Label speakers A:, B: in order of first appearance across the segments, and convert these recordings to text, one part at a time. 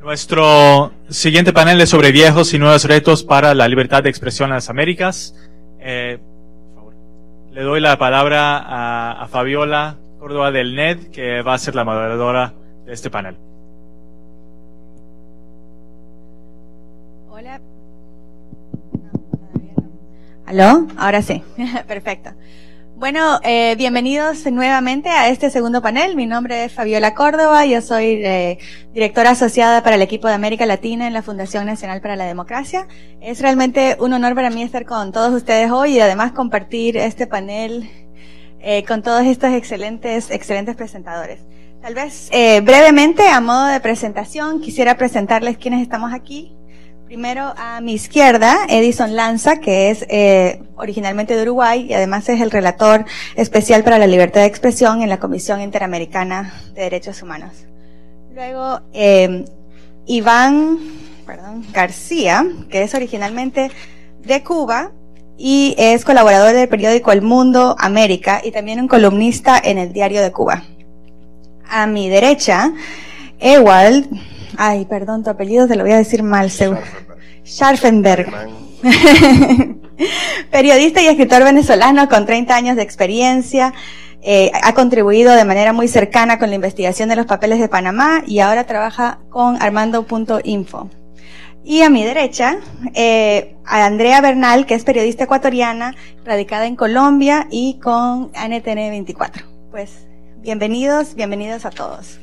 A: Nuestro siguiente panel es sobre viejos y nuevos retos para la libertad de expresión en las Américas. Por favor, le doy la palabra a Fabiola Córdoba del NED, que va a ser la moderadora de este panel.
B: Hola. ¿Aló? Ahora sí. Perfecto. Bueno, bienvenidos nuevamente a este segundo panel. Mi nombre es Fabiola Córdoba, yo soy directora asociada para el equipo de América Latina en la Fundación Nacional para la Democracia. Es realmente un honor para mí estar con todos ustedes hoy y además compartir este panel con todos estos excelentes presentadores. Tal vez brevemente, a modo de presentación, quisiera presentarles quiénes estamos aquí. Primero, a mi izquierda, Edison Lanza, que es originalmente de Uruguay y además es el relator especial para la libertad de expresión en la Comisión Interamericana de Derechos Humanos. Luego, Iván García, que es originalmente de Cuba y es colaborador del periódico El Mundo América y también un columnista en el Diario de Cuba. A mi derecha, Ewald, tu apellido te lo voy a decir mal, Scharfenberg. Periodista y escritor venezolano con 30 años de experiencia, ha contribuido de manera muy cercana con la investigación de los papeles de Panamá y ahora trabaja con Armando.info. Y a mi derecha, a Andrea Bernal, que es periodista ecuatoriana, radicada en Colombia y con NTN 24. Pues, bienvenidos a todos.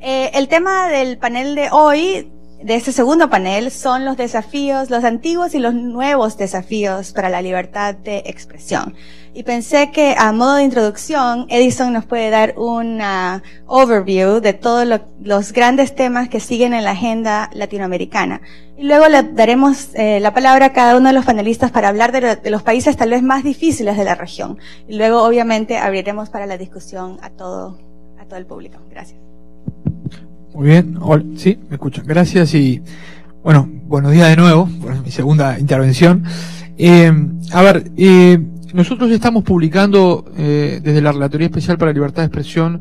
B: El tema del panel de hoy, de este segundo panel, son los desafíos, los antiguos y los nuevos desafíos para la libertad de expresión. Y pensé que a modo de introducción, Edison nos puede dar una overview de todos los grandes temas que siguen en la agenda latinoamericana. Y luego le daremos la palabra a cada uno de los panelistas para hablar de los países tal vez más difíciles de la región. Y luego, obviamente, abriremos para la discusión a todo el público. Gracias.
C: Muy bien, hola, sí, me escuchan. Gracias y, bueno, buenos días de nuevo, por mi segunda intervención. Nosotros estamos publicando desde la Relatoría Especial para la Libertad de Expresión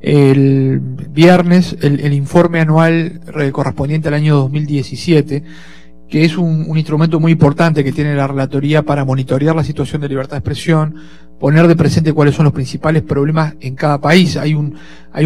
C: el viernes el informe anual correspondiente al año 2017, que es un instrumento muy importante que tiene la Relatoría para monitorear la situación de libertad de expresión, poner de presente cuáles son los principales problemas en cada país. Hay un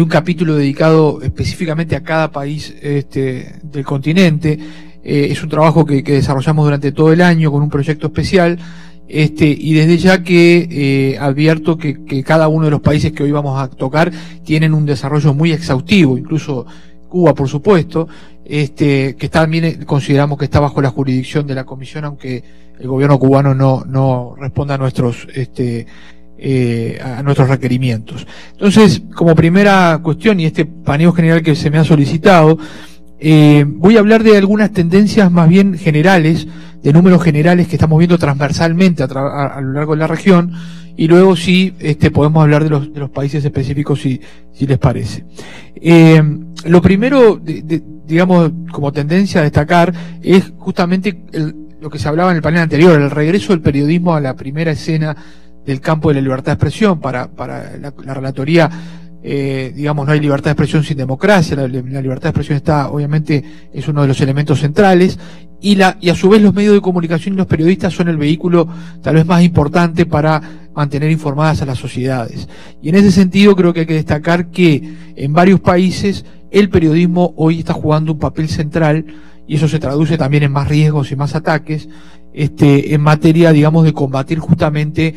C: capítulo dedicado específicamente a cada país del continente. Es un trabajo que desarrollamos durante todo el año con un proyecto especial. Y desde ya que advierto que cada uno de los países que hoy vamos a tocar tienen un desarrollo muy exhaustivo, incluso Cuba, por supuesto, que también consideramos que está bajo la jurisdicción de la Comisión, aunque el gobierno cubano no responda a nuestros requerimientos. Entonces, como primera cuestión, y este paneo general que se me ha solicitado, voy a hablar de algunas tendencias más bien generales, de números generales que estamos viendo transversalmente a lo largo de la región, y luego sí podemos hablar de los países específicos si les parece. Lo primero, digamos, como tendencia a destacar, es justamente lo que se hablaba en el panel anterior, el regreso del periodismo a la primera escena del campo de la libertad de expresión. Para la relatoría, digamos, no hay libertad de expresión sin democracia. La libertad de expresión obviamente, es uno de los elementos centrales, y a su vez los medios de comunicación y los periodistas son el vehículo tal vez más importante para mantener informadas a las sociedades. Y en ese sentido creo que hay que destacar que en varios países el periodismo hoy está jugando un papel central, y eso se traduce también en más riesgos y más ataques, en materia, digamos, de combatir justamente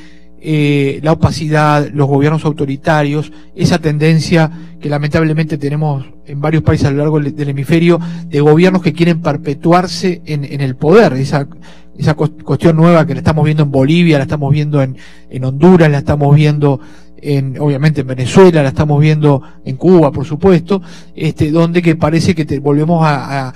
C: la opacidad, los gobiernos autoritarios, esa tendencia que lamentablemente tenemos en varios países a lo largo del hemisferio, de gobiernos que quieren perpetuarse en el poder. Esa cuestión nueva que la estamos viendo en Bolivia, la estamos viendo en Honduras, la estamos viendo obviamente en Venezuela, la estamos viendo en Cuba, por supuesto, donde que parece que volvemos a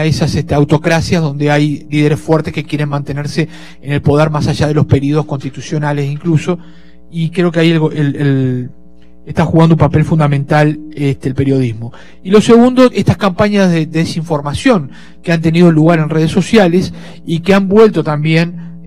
C: esas autocracias donde hay líderes fuertes que quieren mantenerse en el poder más allá de los periodos constitucionales incluso, y creo que ahí está jugando un papel fundamental el periodismo. Y lo segundo, estas campañas de desinformación que han tenido lugar en redes sociales y que han vuelto también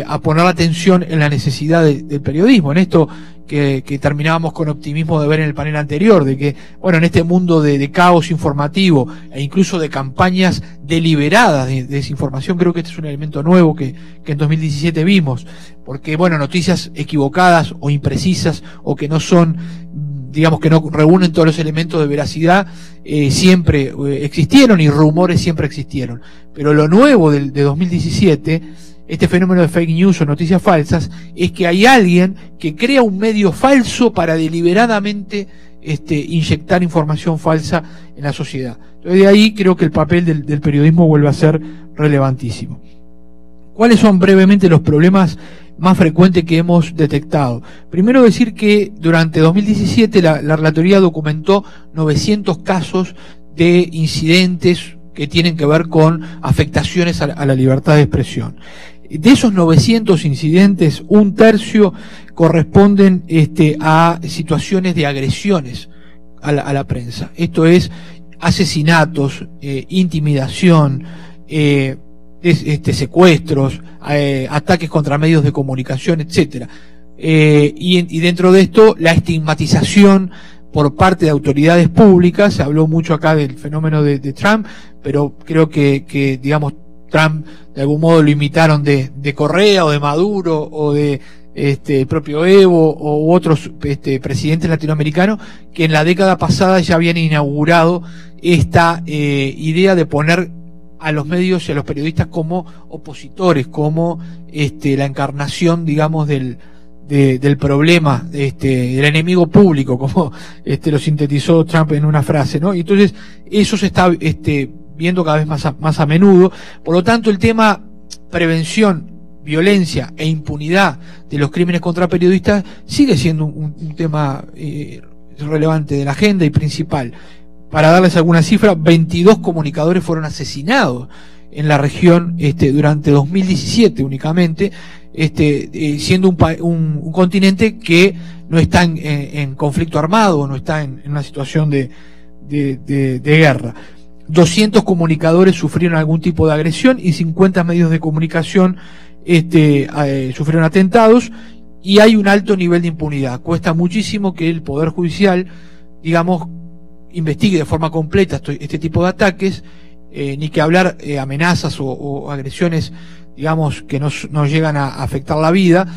C: a poner la atención en la necesidad del periodismo, en esto que terminábamos con optimismo de ver en el panel anterior, de que, bueno, en este mundo de caos informativo e incluso de campañas deliberadas de desinformación, creo que este es un elemento nuevo que en 2017 vimos, porque, bueno, noticias equivocadas o imprecisas o que no son, digamos, que no reúnen todos los elementos de veracidad, siempre existieron, y rumores siempre existieron. Pero lo nuevo de 2017, este fenómeno de fake news o noticias falsas, es que hay alguien que crea un medio falso para deliberadamente inyectar información falsa en la sociedad. Entonces, de ahí creo que el papel del periodismo vuelve a ser relevantísimo. ¿Cuáles son brevemente los problemas más frecuentes que hemos detectado? Primero, decir que durante 2017 la relatoría documentó 900 casos de incidentes que tienen que ver con afectaciones a la libertad de expresión. De esos 900 incidentes, un tercio corresponden a situaciones de agresiones a la prensa. Esto es asesinatos, intimidación, secuestros, ataques contra medios de comunicación, etcétera. Y dentro de esto, la estigmatización por parte de autoridades públicas. Se habló mucho acá del fenómeno de Trump, pero creo que digamos, Trump de algún modo lo imitaron de Correa o de Maduro o de el propio Evo u otros presidentes latinoamericanos que en la década pasada ya habían inaugurado esta idea de poner a los medios y a los periodistas como opositores, como la encarnación, digamos, del problema, del enemigo público, como lo sintetizó Trump en una frase, ¿no? Y entonces eso se está viendo cada vez más a menudo. Por lo tanto, el tema prevención, violencia e impunidad de los crímenes contra periodistas sigue siendo un tema relevante de la agenda y principal. Para darles alguna cifra, 22 comunicadores fueron asesinados en la región durante 2017 únicamente, siendo un continente que no está en conflicto armado, no está en una situación de guerra. 200 comunicadores sufrieron algún tipo de agresión y 50 medios de comunicación sufrieron atentados, y hay un alto nivel de impunidad. Cuesta muchísimo que el Poder Judicial, digamos, investigue de forma completa este tipo de ataques, ni que hablar amenazas o agresiones, digamos, que nos llegan a afectar la vida,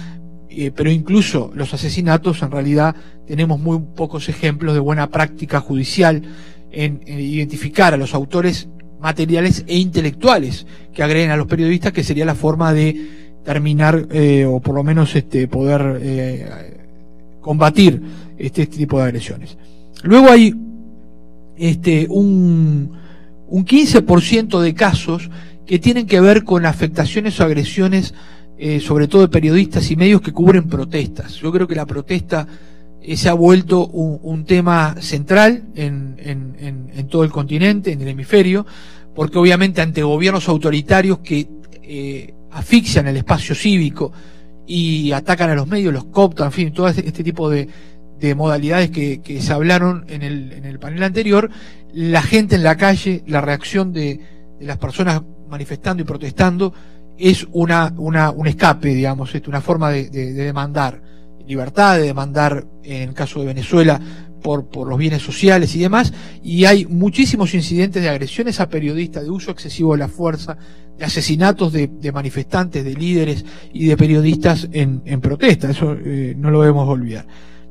C: pero incluso los asesinatos, en realidad tenemos muy pocos ejemplos de buena práctica judicial en identificar a los autores materiales e intelectuales que agreden a los periodistas, que sería la forma de terminar o por lo menos poder combatir este tipo de agresiones. Luego hay un 15% de casos que tienen que ver con afectaciones o agresiones, sobre todo de periodistas y medios que cubren protestas. Yo creo que la protesta se ha vuelto un tema central en todo el continente, en el hemisferio, porque obviamente ante gobiernos autoritarios que asfixian el espacio cívico y atacan a los medios, los cooptan, en fin, todo este tipo de modalidades que se hablaron en el panel anterior, la gente en la calle, la reacción de las personas manifestando y protestando es un escape, digamos, una forma de demandar libertad, de demandar, en el caso de Venezuela, por los bienes sociales y demás, y hay muchísimos incidentes de agresiones a periodistas, de uso excesivo de la fuerza, de asesinatos de manifestantes, de líderes y de periodistas en protesta. Eso no lo debemos olvidar.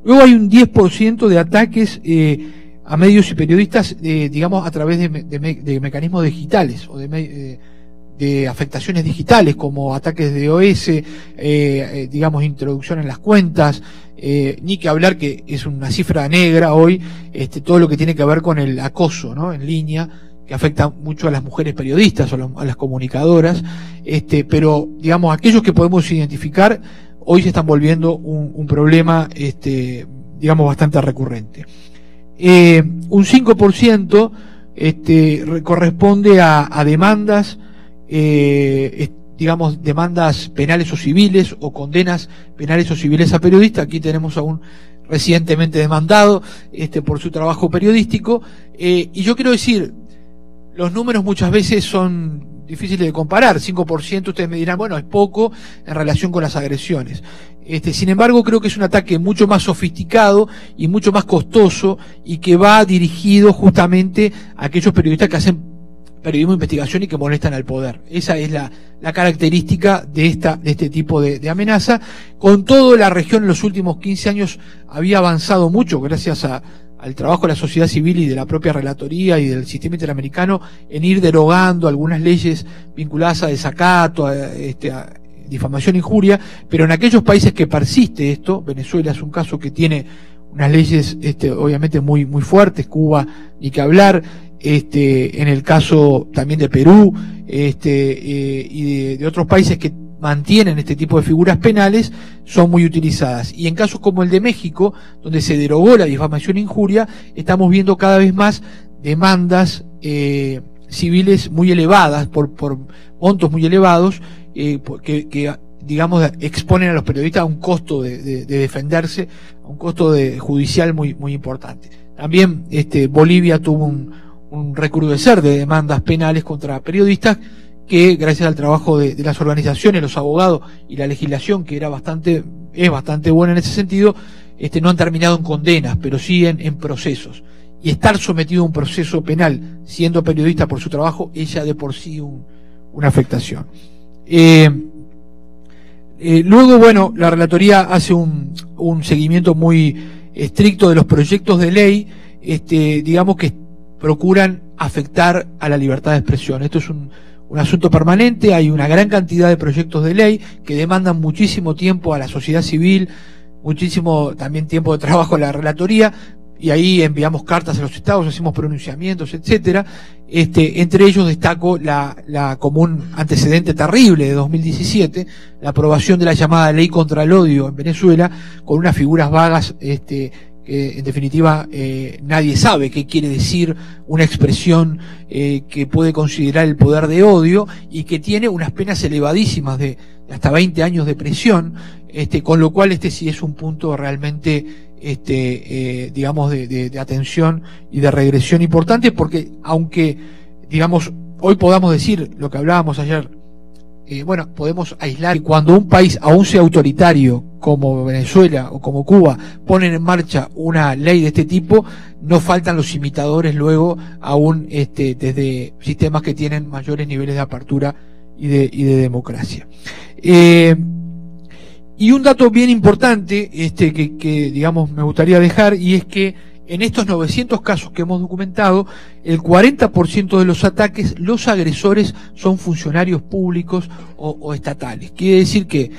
C: Luego hay un 10% de ataques a medios y periodistas, digamos, a través de mecanismos digitales o de afectaciones digitales, como ataques de DOS, digamos, introducción en las cuentas, ni que hablar que es una cifra negra hoy, todo lo que tiene que ver con el acoso, ¿no?, en línea, que afecta mucho a las mujeres periodistas o a las comunicadoras, pero, digamos, aquellos que podemos identificar hoy se están volviendo un problema, digamos, bastante recurrente. Un 5% corresponde a demandas, digamos, demandas penales o civiles o condenas penales o civiles a periodistas. Aquí tenemos a un recientemente demandado por su trabajo periodístico, y yo quiero decir, los números muchas veces son difíciles de comparar. 5% ustedes me dirán, bueno, es poco en relación con las agresiones. Sin embargo, creo que es un ataque mucho más sofisticado y mucho más costoso, y que va dirigido justamente a aquellos periodistas que hacen periodismo de investigación y que molestan al poder. Esa es la característica de este tipo de amenaza. Con todo, la región en los últimos 15 años había avanzado mucho gracias al trabajo de la sociedad civil y de la propia relatoría y del sistema interamericano en ir derogando algunas leyes vinculadas a desacato, a difamación e injuria, pero en aquellos países que persiste esto, Venezuela es un caso que tiene unas leyes obviamente muy fuertes, Cuba ni que hablar, en el caso también de Perú, y de otros países que mantienen este tipo de figuras penales, son muy utilizadas. Y en casos como el de México, donde se derogó la difamación e injuria, estamos viendo cada vez más demandas civiles muy elevadas, por montos muy elevados, que digamos exponen a los periodistas a un costo de defenderse, a un costo judicial muy importante. También Bolivia tuvo un recrudecer de demandas penales contra periodistas, que gracias al trabajo de las organizaciones, los abogados y la legislación, que es bastante buena en ese sentido, no han terminado en condenas, pero sí en procesos. Y estar sometido a un proceso penal siendo periodista por su trabajo es ya de por sí una afectación. Luego, bueno, la relatoría hace un seguimiento muy estricto de los proyectos de ley, digamos, que procuran afectar a la libertad de expresión. Esto es un asunto permanente. Hay una gran cantidad de proyectos de ley que demandan muchísimo tiempo a la sociedad civil, muchísimo también tiempo de trabajo a la relatoría, y ahí enviamos cartas a los estados, hacemos pronunciamientos, etcétera. Entre ellos destaco como un antecedente terrible de 2017, la aprobación de la llamada Ley contra el Odio en Venezuela, con unas figuras vagas, que en definitiva nadie sabe qué quiere decir una expresión que puede considerar el poder de odio, y que tiene unas penas elevadísimas de hasta 20 años de prisión, con lo cual sí es un punto realmente digamos de atención y de regresión importante, porque aunque digamos hoy podamos decir lo que hablábamos ayer, bueno, podemos aislar que cuando un país, aún sea autoritario como Venezuela o como Cuba, ponen en marcha una ley de este tipo, no faltan los imitadores luego, aún desde sistemas que tienen mayores niveles de apertura y de democracia. Y un dato bien importante que digamos me gustaría dejar, y es que en estos 900 casos que hemos documentado, el 40% de los ataques, los agresores son funcionarios públicos o estatales. Quiere decir que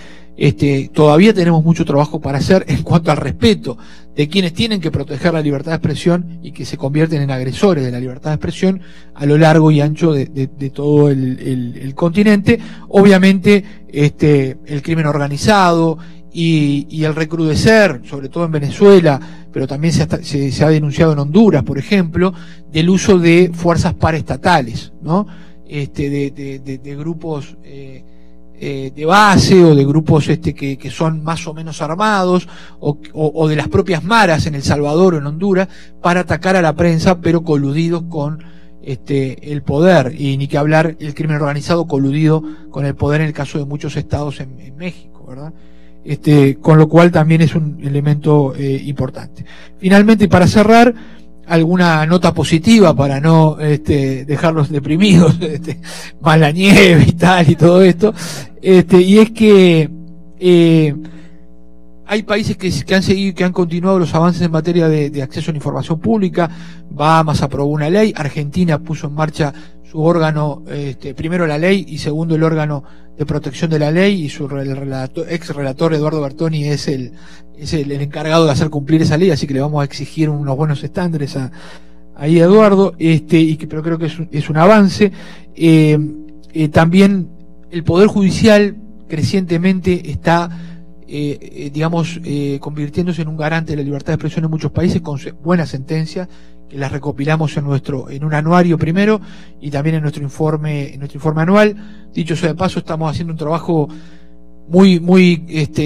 C: todavía tenemos mucho trabajo para hacer en cuanto al respeto de quienes tienen que proteger la libertad de expresión y que se convierten en agresores de la libertad de expresión a lo largo y ancho de todo el continente. Obviamente el crimen organizado y el recrudecer, sobre todo en Venezuela, pero también se ha denunciado en Honduras, por ejemplo, del uso de fuerzas paraestatales, ¿no? De grupos de base, o de grupos que son más o menos armados, o de las propias maras en El Salvador o en Honduras, para atacar a la prensa, pero coludidos con el poder, y ni que hablar el crimen organizado coludido con el poder en el caso de muchos estados en México, ¿verdad? Con lo cual también es un elemento importante. Finalmente, para cerrar, alguna nota positiva para no dejarlos deprimidos, más la nieve y tal y todo esto, y es que hay países que han seguido, que han continuado los avances en materia de acceso a la información pública. Bahamas aprobó una ley, Argentina puso en marcha su órgano, primero la ley y segundo el órgano de protección de la ley, y su ex relator Eduardo Bertoni es el encargado de hacer cumplir esa ley, así que le vamos a exigir unos buenos estándares ahí a Eduardo, pero creo que es un avance. También el Poder Judicial crecientemente está convirtiéndose en un garante de la libertad de expresión en muchos países, con buenas sentencias que las recopilamos en un anuario primero, y también en nuestro informe anual. Dicho sea de paso, estamos haciendo un trabajo muy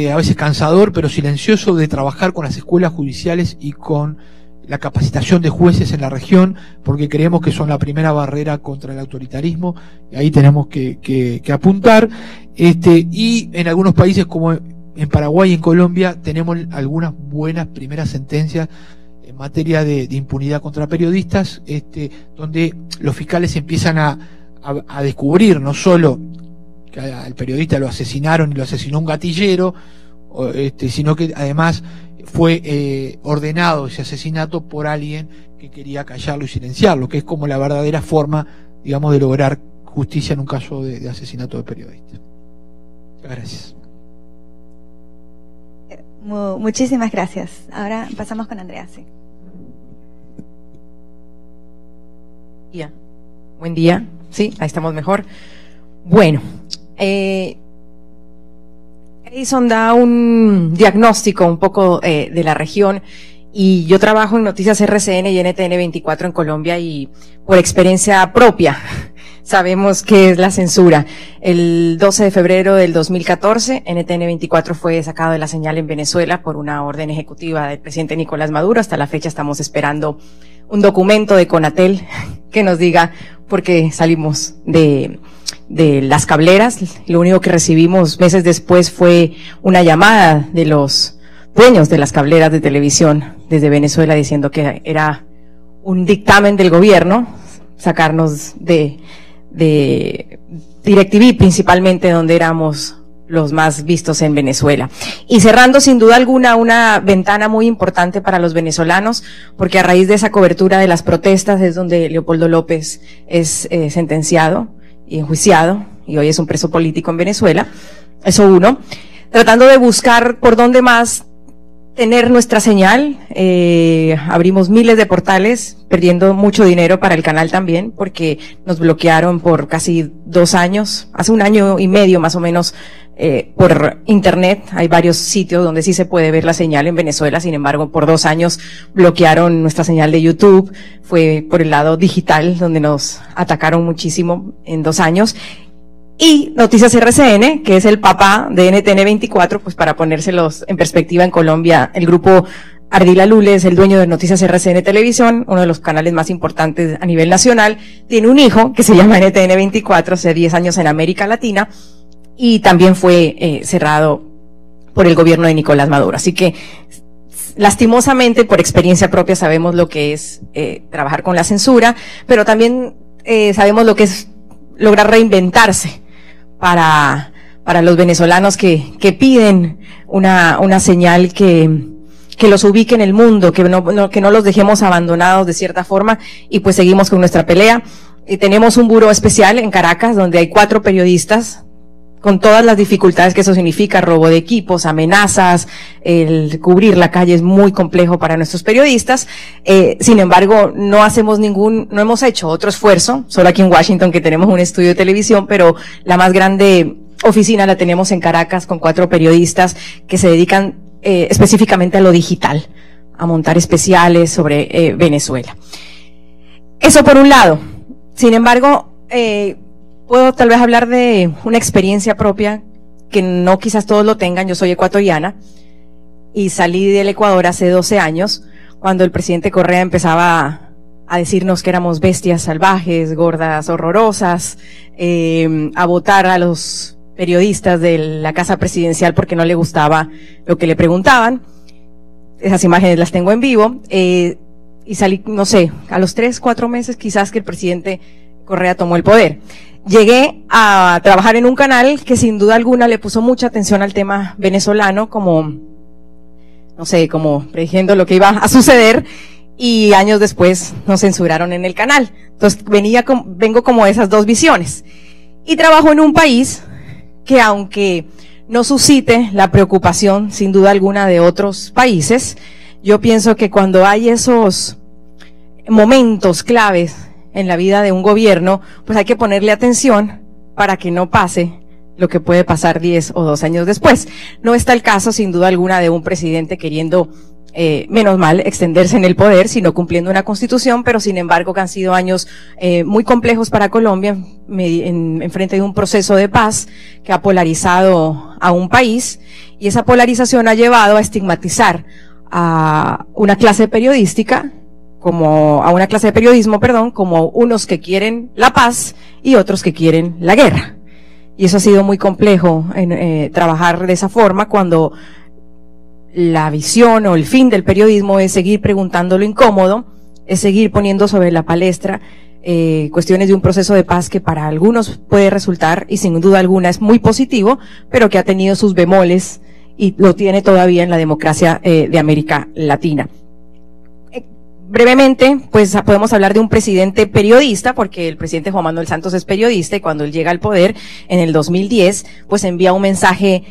C: a veces cansador, pero silencioso, de trabajar con las escuelas judiciales y con la capacitación de jueces en la región, porque creemos que son la primera barrera contra el autoritarismo, y ahí tenemos que apuntar. Y en algunos países como en Paraguay y en Colombia tenemos algunas buenas primeras sentencias en materia de impunidad contra periodistas, donde los fiscales empiezan a descubrir no solo que al periodista lo asesinaron y lo asesinó un gatillero, sino que además fue ordenado ese asesinato por alguien que quería callarlo y silenciarlo, que es como la verdadera forma, digamos, de lograr justicia en un caso de asesinato de periodistas. Muchas gracias.
B: Muchísimas gracias. Ahora pasamos con Andrea. Sí.
D: Buen día. Sí, ahí estamos mejor. Bueno, Edison da un diagnóstico un poco de la región, y yo trabajo en Noticias RCN y NTN 24 en Colombia, y por experiencia propia sabemos qué es la censura. El 12 de febrero del 2014, NTN 24 fue sacado de la señal en Venezuela por una orden ejecutiva del presidente Nicolás Maduro. Hasta la fecha estamos esperando un documento de Conatel que nos diga por qué salimos de las cableras. Lo único que recibimos meses después fue una llamada de los dueños de las cableras de televisión desde Venezuela diciendo que era un dictamen del gobierno sacarnos de DirecTV, principalmente, donde éramos los más vistos en Venezuela. Y cerrando sin duda alguna una ventana muy importante para los venezolanos, porque a raíz de esa cobertura de las protestas es donde Leopoldo López es sentenciado y enjuiciado, y hoy es un preso político en Venezuela. Eso uno. Tratando de buscar por dónde más tener nuestra señal, abrimos miles de portales, perdiendo mucho dinero para el canal también, porque nos bloquearon por casi 2 años, hace 1 año y medio más o menos, por internet. Hay varios sitios donde sí se puede ver la señal en Venezuela, sin embargo, por 2 años bloquearon nuestra señal de YouTube. Fue por el lado digital donde nos atacaron muchísimo en 2 años. Y Noticias RCN, que es el papá de NTN 24, pues para ponérselos en perspectiva, en Colombia, el grupo Ardila Lule es el dueño de Noticias RCN Televisión, uno de los canales más importantes a nivel nacional. Tiene un hijo que se llama NTN 24, hace 10 años en América Latina, y también fue cerrado por el gobierno de Nicolás Maduro. Así que, lastimosamente, por experiencia propia, sabemos lo que es trabajar con la censura, pero también sabemos lo que es lograr reinventarse para los venezolanos que piden una señal que los ubique en el mundo, que no los dejemos abandonados de cierta forma, y pues seguimos con nuestra pelea. Tenemos un buró especial en Caracas donde hay 4 periodistas, con todas las dificultades que eso significa, robo de equipos, amenazas, el cubrir la calle es muy complejo para nuestros periodistas. Sin embargo, no hemos hecho otro esfuerzo, solo aquí en Washington, que tenemos un estudio de televisión, pero la más grande oficina la tenemos en Caracas, con 4 periodistas que se dedican específicamente a lo digital, a montar especiales sobre Venezuela. Eso por un lado. Sin embargo, puedo tal vez hablar de una experiencia propia que no quizás todos lo tengan. Yo soy ecuatoriana y salí del Ecuador hace 12 años, cuando el presidente Correa empezaba a decirnos que éramos bestias salvajes, gordas, horrorosas, a votar a los periodistas de la casa presidencial porque no le gustaba lo que le preguntaban. Esas imágenes las tengo en vivo. Y salí, no sé, a los 3-4 meses quizás que el presidente Correa tomó el poder. Llegué a trabajar en un canal que sin duda alguna le puso mucha atención al tema venezolano, como, no sé, como prediciendo lo que iba a suceder, y años después nos censuraron en el canal. Entonces vengo como esas 2 visiones. Y trabajo en un país que, aunque no suscite la preocupación sin duda alguna de otros países, yo pienso que cuando hay esos momentos claves en la vida de un gobierno, pues hay que ponerle atención para que no pase lo que puede pasar 10 o 2 años después. No está el caso, sin duda alguna, de un presidente queriendo, menos mal, extenderse en el poder, sino cumpliendo una constitución, pero sin embargo que han sido años muy complejos para Colombia, en frente de un proceso de paz que ha polarizado a un país, y esa polarización ha llevado a estigmatizar a una clase periodística a una clase de periodismo, perdón, como unos que quieren la paz y otros que quieren la guerra. Y eso ha sido muy complejo trabajar de esa forma cuando la visión o el fin del periodismo es seguir preguntando lo incómodo, es seguir poniendo sobre la palestra cuestiones de un proceso de paz que para algunos puede resultar, y sin duda alguna es muy positivo, pero que ha tenido sus bemoles y lo tiene todavía en la democracia de América Latina. Brevemente, pues podemos hablar de un presidente periodista, porque el presidente Juan Manuel Santos es periodista y cuando él llega al poder en el 2010, pues envía un mensaje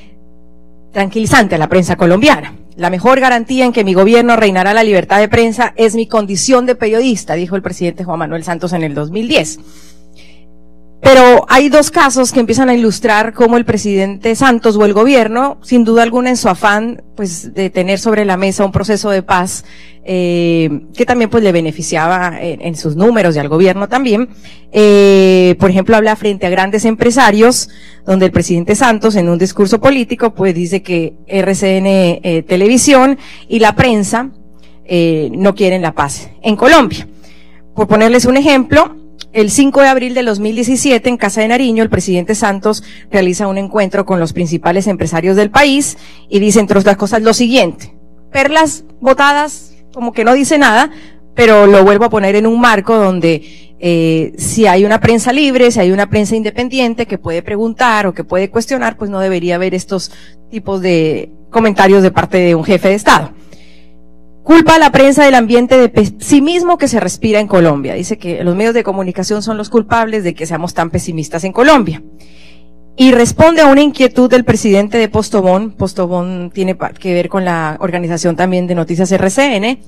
D: tranquilizante a la prensa colombiana. La mejor garantía en que mi gobierno reinará la libertad de prensa es mi condición de periodista, dijo el presidente Juan Manuel Santos en el 2010. Pero hay dos casos que empiezan a ilustrar cómo el presidente Santos o el gobierno, sin duda alguna en su afán, pues, de tener sobre la mesa un proceso de paz, que también pues le beneficiaba en sus números y al gobierno también. Por ejemplo, habla frente a grandes empresarios, donde el presidente Santos en un discurso político pues dice que RCN Televisión y la prensa no quieren la paz en Colombia. Por ponerles un ejemplo, el 5 de abril de 2017, en Casa de Nariño, el presidente Santos realiza un encuentro con los principales empresarios del país y dice, entre otras cosas, lo siguiente: perlas botadas, como que no dice nada, pero lo vuelvo a poner en un marco donde si hay una prensa libre, si hay una prensa independiente que puede preguntar o que puede cuestionar, pues no debería haber estos tipos de comentarios de parte de un jefe de Estado. Culpa a la prensa del ambiente de pesimismo que se respira en Colombia. Dice que los medios de comunicación son los culpables de que seamos tan pesimistas en Colombia. Y responde a una inquietud del presidente de Postobón. Postobón tiene que ver con la organización también de Noticias RCN.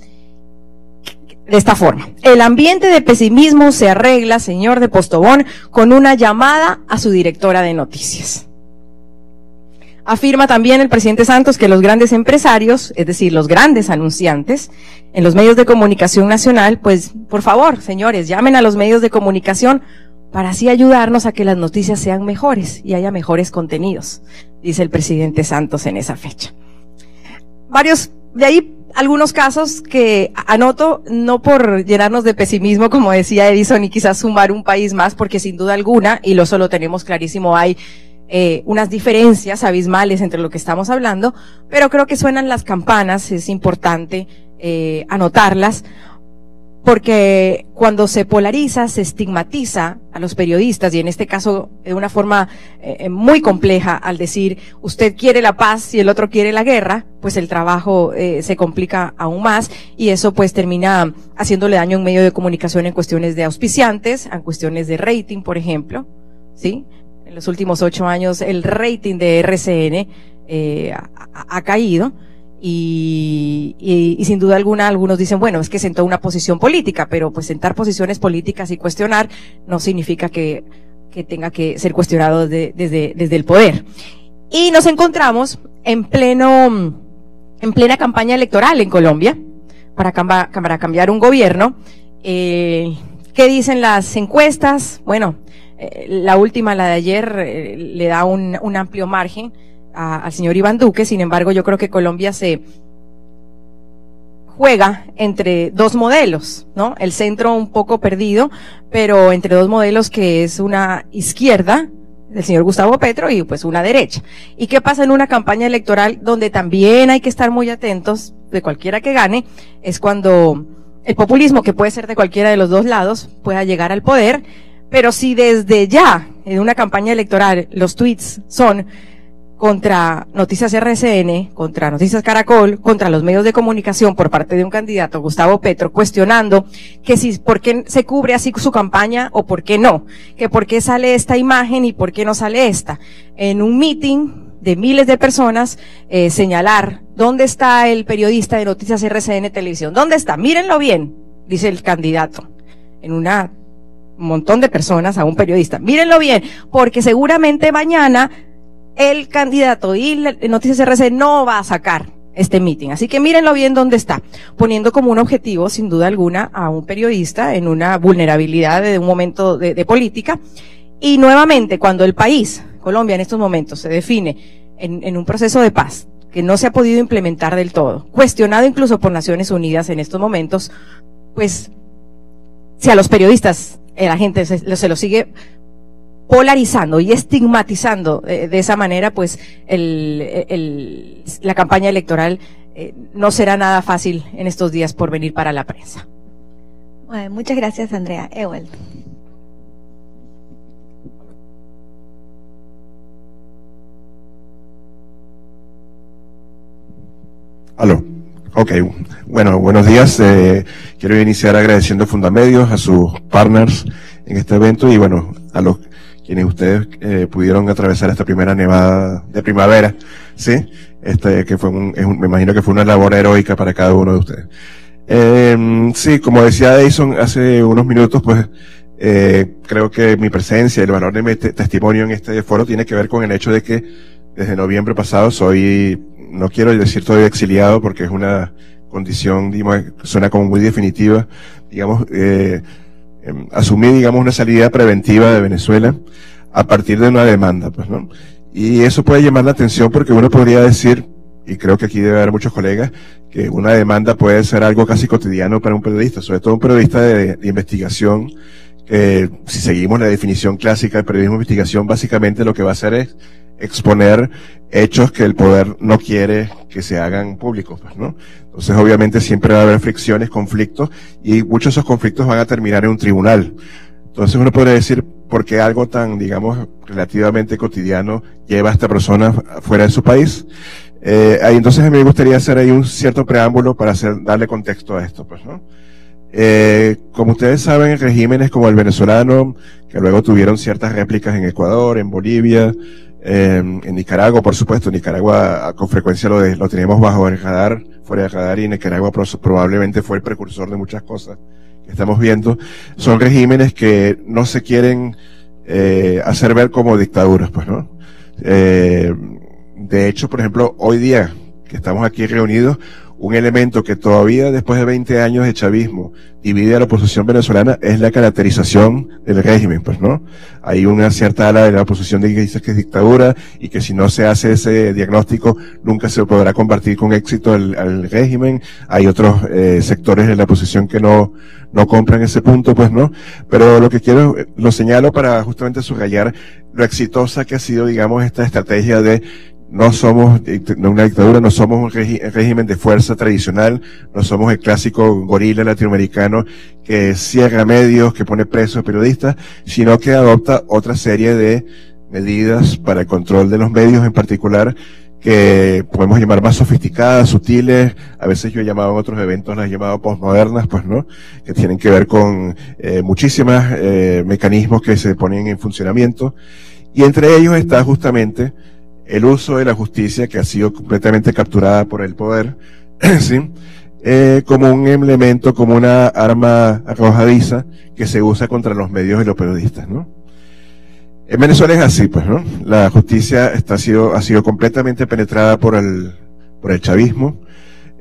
D: De esta forma: el ambiente de pesimismo se arregla, señor de Postobón, con una llamada a su directora de noticias. Afirma también el presidente Santos que los grandes empresarios, es decir, los grandes anunciantes en los medios de comunicación nacional, pues por favor, señores, llamen a los medios de comunicación para así ayudarnos a que las noticias sean mejores y haya mejores contenidos, dice el presidente Santos en esa fecha. De ahí algunos casos que anoto, no por llenarnos de pesimismo, como decía Edison, y quizás sumar un país más, porque sin duda alguna, y eso lo tenemos clarísimo, hay unas diferencias abismales entre lo que estamos hablando, pero creo que suenan las campanas, es importante anotarlas, porque cuando se polariza, se estigmatiza a los periodistas, y en este caso de una forma muy compleja, al decir usted quiere la paz y el otro quiere la guerra, pues el trabajo se complica aún más, y eso pues termina haciéndole daño a un medio de comunicación en cuestiones de auspiciantes, en cuestiones de rating, por ejemplo, ¿sí? En los últimos 8 años el rating de RCN ha caído y sin duda alguna algunos dicen, bueno, es que sentó una posición política, pero pues sentar posiciones políticas y cuestionar no significa que tenga que ser cuestionado desde el poder. Y nos encontramos en plena campaña electoral en Colombia para cambiar un gobierno. ¿Qué dicen las encuestas? Bueno, la última, la de ayer, le da un amplio margen al señor Iván Duque. Sin embargo, yo creo que Colombia se juega entre dos modelos, ¿no? El centro un poco perdido, pero entre dos modelos, que es una izquierda del señor Gustavo Petro y pues una derecha. ¿Y qué pasa en una campaña electoral donde también hay que estar muy atentos de cualquiera que gane? Es cuando el populismo, que puede ser de cualquiera de los dos lados, pueda llegar al poder. Pero si desde ya, en una campaña electoral, los tweets son contra Noticias RCN, contra Noticias Caracol, contra los medios de comunicación por parte de un candidato, Gustavo Petro, cuestionando que por qué se cubre así su campaña o por qué no, que por qué sale esta imagen y por qué no sale esta. En un meeting de miles de personas, señalar dónde está el periodista de Noticias RCN Televisión, dónde está, mírenlo bien, dice el candidato, en un montón de personas a un periodista, mírenlo bien, porque seguramente mañana el candidato y Noticias RCN no va a sacar este meeting, así que mírenlo bien dónde está, poniendo como un objetivo, sin duda alguna, a un periodista en una vulnerabilidad de un momento de política. Y nuevamente, cuando el país, Colombia en estos momentos, se define en un proceso de paz que no se ha podido implementar del todo, cuestionado incluso por Naciones Unidas en estos momentos, pues, si a los periodistas la gente se lo sigue polarizando y estigmatizando de esa manera, pues la campaña electoral no será nada fácil en estos días por venir para la prensa.
B: Bueno, muchas gracias, Andrea. Ewald.
E: Aló. Ok. Bueno, buenos días. Quiero iniciar agradeciendo a Fundamedios, a sus partners en este evento y bueno, a los quienes ustedes pudieron atravesar esta primera nevada de primavera, ¿sí? Que fue me imagino que fue una labor heroica para cada uno de ustedes. Sí, como decía Edison hace unos minutos, pues creo que mi presencia y el valor de mi testimonio en este foro tiene que ver con el hecho de que desde noviembre pasado no quiero decir todavía exiliado porque es una condición, digamos, suena como muy definitiva, digamos, asumí, digamos, una salida preventiva de Venezuela a partir de una demanda, pues, ¿no? Y eso puede llamar la atención porque uno podría decir, y creo que aquí debe haber muchos colegas, que una demanda puede ser algo casi cotidiano para un periodista, sobre todo un periodista de investigación, que si seguimos la definición clásica del periodismo de investigación, básicamente lo que va a hacer es exponer hechos que el poder no quiere que se hagan públicos, pues, ¿no? Entonces, obviamente, siempre va a haber fricciones, conflictos, y muchos de esos conflictos van a terminar en un tribunal. Entonces, uno podría decir, ¿por qué algo tan, digamos, relativamente cotidiano lleva a esta persona fuera de su país? Entonces, a mí me gustaría hacer ahí un cierto preámbulo para darle contexto a esto, pues, ¿no? Como ustedes saben, regímenes como el venezolano, que luego tuvieron ciertas réplicas en Ecuador, en Bolivia, en Nicaragua, por supuesto. Nicaragua con frecuencia lo tenemos bajo el radar, fuera del radar, y Nicaragua probablemente fue el precursor de muchas cosas que estamos viendo. Son regímenes que no se quieren hacer ver como dictaduras, pues, ¿no? De hecho, por ejemplo, hoy día que estamos aquí reunidos, un elemento que todavía después de 20 años de chavismo divide a la oposición venezolana es la caracterización del régimen, pues, ¿no? Hay una cierta ala de la oposición que dice que es dictadura y que si no se hace ese diagnóstico nunca se podrá combatir con éxito al régimen. Hay otros sectores de la oposición que no compran ese punto, pues, ¿no? Pero lo señalo para justamente subrayar lo exitosa que ha sido, digamos, esta estrategia de no somos una dictadura, no somos un régimen de fuerza tradicional, no somos el clásico gorila latinoamericano que cierra medios, que pone presos periodistas, sino que adopta otra serie de medidas para el control de los medios en particular, que podemos llamar más sofisticadas, sutiles. A veces yo he llamado en otros eventos, las he llamado postmodernas, pues, ¿no? Que tienen que ver con muchísimos mecanismos que se ponen en funcionamiento. Y entre ellos está justamente el uso de la justicia, que ha sido completamente capturada por el poder, ¿sí? Como un elemento, como una arma arrojadiza que se usa contra los medios y los periodistas, ¿no? En Venezuela es así, pues, ¿no? La justicia ha sido completamente penetrada por el chavismo.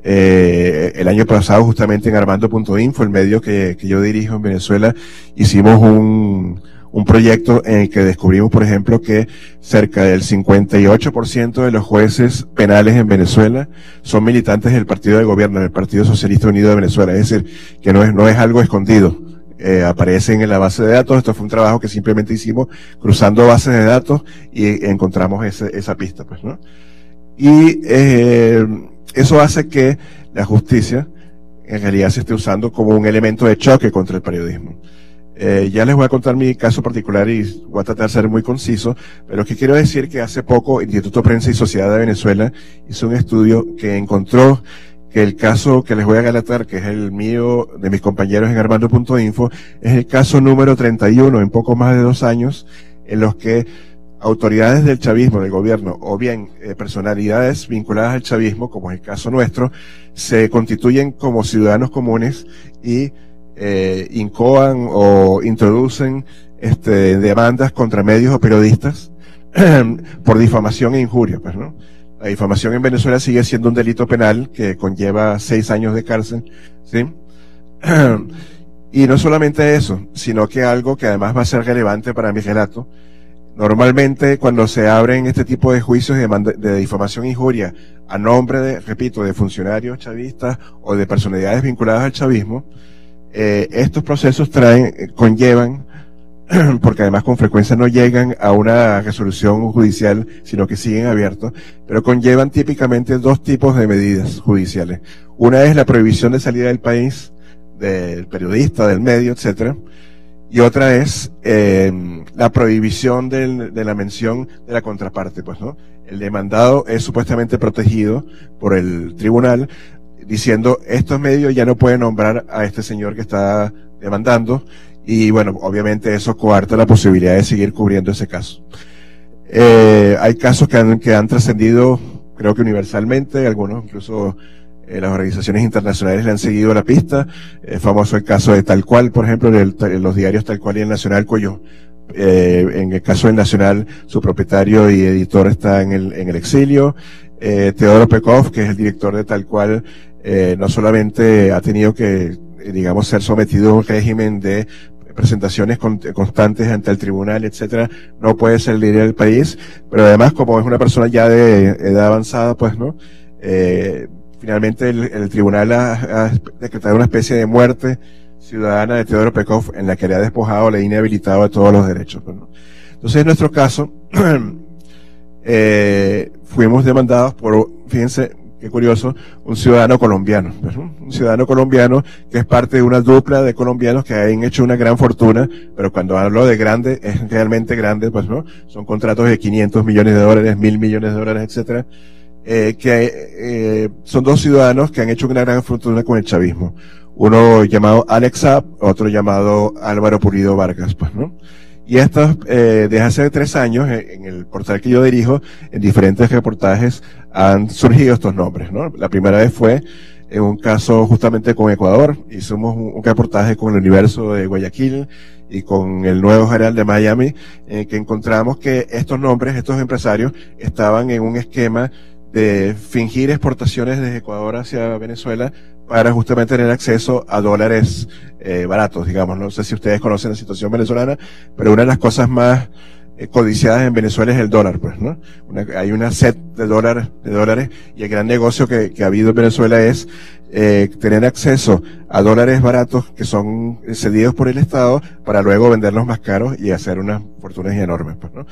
E: El año pasado, justamente en Armando.info, el medio que yo dirijo en Venezuela, hicimos un proyecto en el que descubrimos, por ejemplo, que cerca del 58% de los jueces penales en Venezuela son militantes del partido de gobierno, del Partido Socialista Unido de Venezuela. Es decir, que no es algo escondido. Aparecen en la base de datos. Esto fue un trabajo que simplemente hicimos cruzando bases de datos y encontramos esa pista, pues, ¿no? Y eso hace que la justicia en realidad se esté usando como un elemento de choque contra el periodismo. Ya les voy a contar mi caso particular y voy a tratar de ser muy conciso, pero que quiero decir que hace poco el Instituto Prensa y Sociedad de Venezuela hizo un estudio que encontró que el caso que les voy a relatar, que es el mío, de mis compañeros en Armando.info, es el caso número 31 en poco más de 2 años, en los que autoridades del chavismo, del gobierno, o bien personalidades vinculadas al chavismo, como es el caso nuestro, se constituyen como ciudadanos comunes y incoan o introducen demandas contra medios o periodistas por difamación e injuria, pues, ¿no? La difamación en Venezuela sigue siendo un delito penal que conlleva 6 años de cárcel, ¿sí? Y no solamente eso, sino que algo que además va a ser relevante para mi relato. Normalmente, cuando se abren este tipo de juicios de difamación e injuria a nombre de, repito, de funcionarios chavistas o de personalidades vinculadas al chavismo, Estos procesos conllevan, porque además con frecuencia no llegan a una resolución judicial, sino que siguen abiertos, pero conllevan típicamente dos tipos de medidas judiciales. Una es la prohibición de salida del país del periodista, del medio, etcétera, y otra es la prohibición de la mención de la contraparte, pues, ¿no? El demandado es supuestamente protegido por el tribunal, diciendo, estos medios ya no pueden nombrar a este señor que está demandando, y bueno, obviamente eso coarta la posibilidad de seguir cubriendo ese caso. Hay casos que han trascendido, creo que universalmente, algunos incluso las organizaciones internacionales le han seguido la pista. Famoso el caso de Tal Cual, por ejemplo, en los diarios Tal Cual y El Nacional, cuyo en el caso del Nacional, su propietario y editor está en el exilio. Teodoro Pekov, que es el director de Tal Cual, no solamente ha tenido que, digamos, ser sometido a un régimen de presentaciones constantes ante el tribunal, etcétera, no puede salir del país, pero además, como es una persona ya de edad avanzada, pues, ¿no? Finalmente el tribunal ha decretado una especie de muerte ciudadana de Teodoro Pekov, en la que le ha despojado, le ha inhabilitado de todos los derechos, pues, ¿no? Entonces, en nuestro caso, fuimos demandados por, fíjense, qué curioso, un ciudadano colombiano, pues, ¿no? Un ciudadano colombiano que es parte de una dupla de colombianos que han hecho una gran fortuna, pero cuando hablo de grande, es realmente grande, pues, ¿no? Son contratos de 500 millones de dólares, 1.000 millones de dólares, etcétera, son dos ciudadanos que han hecho una gran fortuna con el chavismo. Uno llamado Alex Saab, otro llamado Álvaro Pulido Vargas, pues, ¿no? Y estos, desde hace 3 años, en el portal que yo dirijo, en diferentes reportajes, han surgido estos nombres, ¿no? La primera vez fue en un caso justamente con Ecuador. Hicimos un reportaje con el Universo de Guayaquil y con el Nuevo Herald de Miami, que encontramos que estos nombres, estos empresarios, estaban en un esquema de fingir exportaciones desde Ecuador hacia Venezuela para justamente tener acceso a dólares baratos, digamos. No sé si ustedes conocen la situación venezolana, pero una de las cosas más codiciadas en Venezuela es el dólar, pues, ¿no? Hay una sed de dólares, y el gran negocio que ha habido en Venezuela es tener acceso a dólares baratos que son cedidos por el Estado para luego venderlos más caros y hacer unas fortunas enormes, pues, ¿no?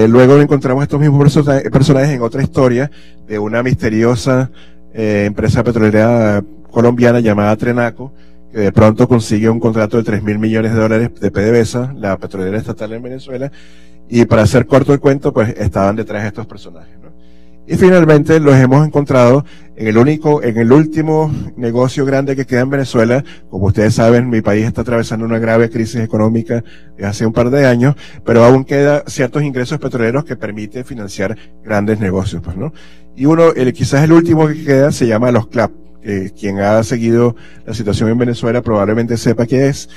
E: Luego encontramos estos mismos personajes en otra historia de una misteriosa empresa petrolera colombiana llamada Trenaco, que de pronto consigue un contrato de 3.000 millones de dólares de PDVSA, la petrolera estatal en Venezuela, y para hacer corto el cuento, pues estaban detrás de estos personajes, ¿no? Y finalmente los hemos encontrado en el último negocio grande que queda en Venezuela. Como ustedes saben, mi país está atravesando una grave crisis económica desde hace un par de años, pero aún queda ciertos ingresos petroleros que permiten financiar grandes negocios, pues, ¿no? Y quizás el último que queda se llama los CLAP. Quien ha seguido la situación en Venezuela probablemente sepa que es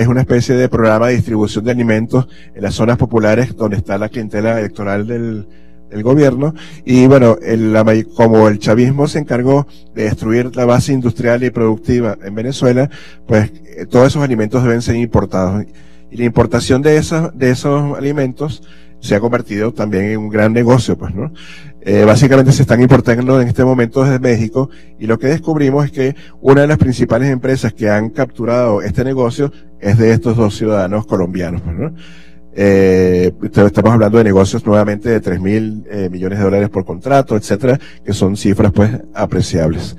E: una especie de programa de distribución de alimentos en las zonas populares donde está la clientela electoral del gobierno. Y bueno, como el chavismo se encargó de destruir la base industrial y productiva en Venezuela, pues todos esos alimentos deben ser importados. Y la importación de esos alimentos se ha convertido también en un gran negocio, pues, ¿no? Básicamente se están importando en este momento desde México, y lo que descubrimos es que una de las principales empresas que han capturado este negocio es de estos dos ciudadanos colombianos, pues, ¿no? Estamos hablando de negocios nuevamente de 3.000 millones de dólares por contrato, etcétera, que son cifras pues apreciables.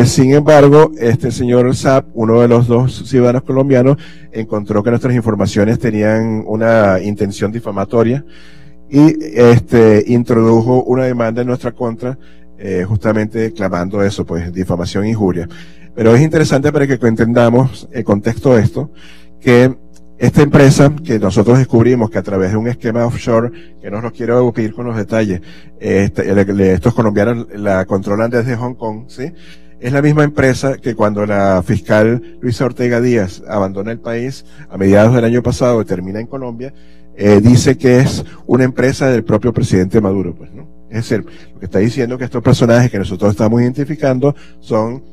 E: Sin embargo, este señor Saab, uno de los dos ciudadanos colombianos, encontró que nuestras informaciones tenían una intención difamatoria y introdujo una demanda en nuestra contra, justamente clamando eso, pues difamación e injuria. Pero es interesante para que entendamos el contexto de esto, que esta empresa que nosotros descubrimos que a través de un esquema offshore, que no nos quiero aburrir con los detalles, estos colombianos la controlan desde Hong Kong, ¿sí? Es la misma empresa que cuando la fiscal Luisa Ortega Díaz abandona el país a mediados del año pasado y termina en Colombia, dice que es una empresa del propio presidente Maduro, pues, ¿no? Es decir, lo que está diciendo que estos personajes que nosotros estamos identificando son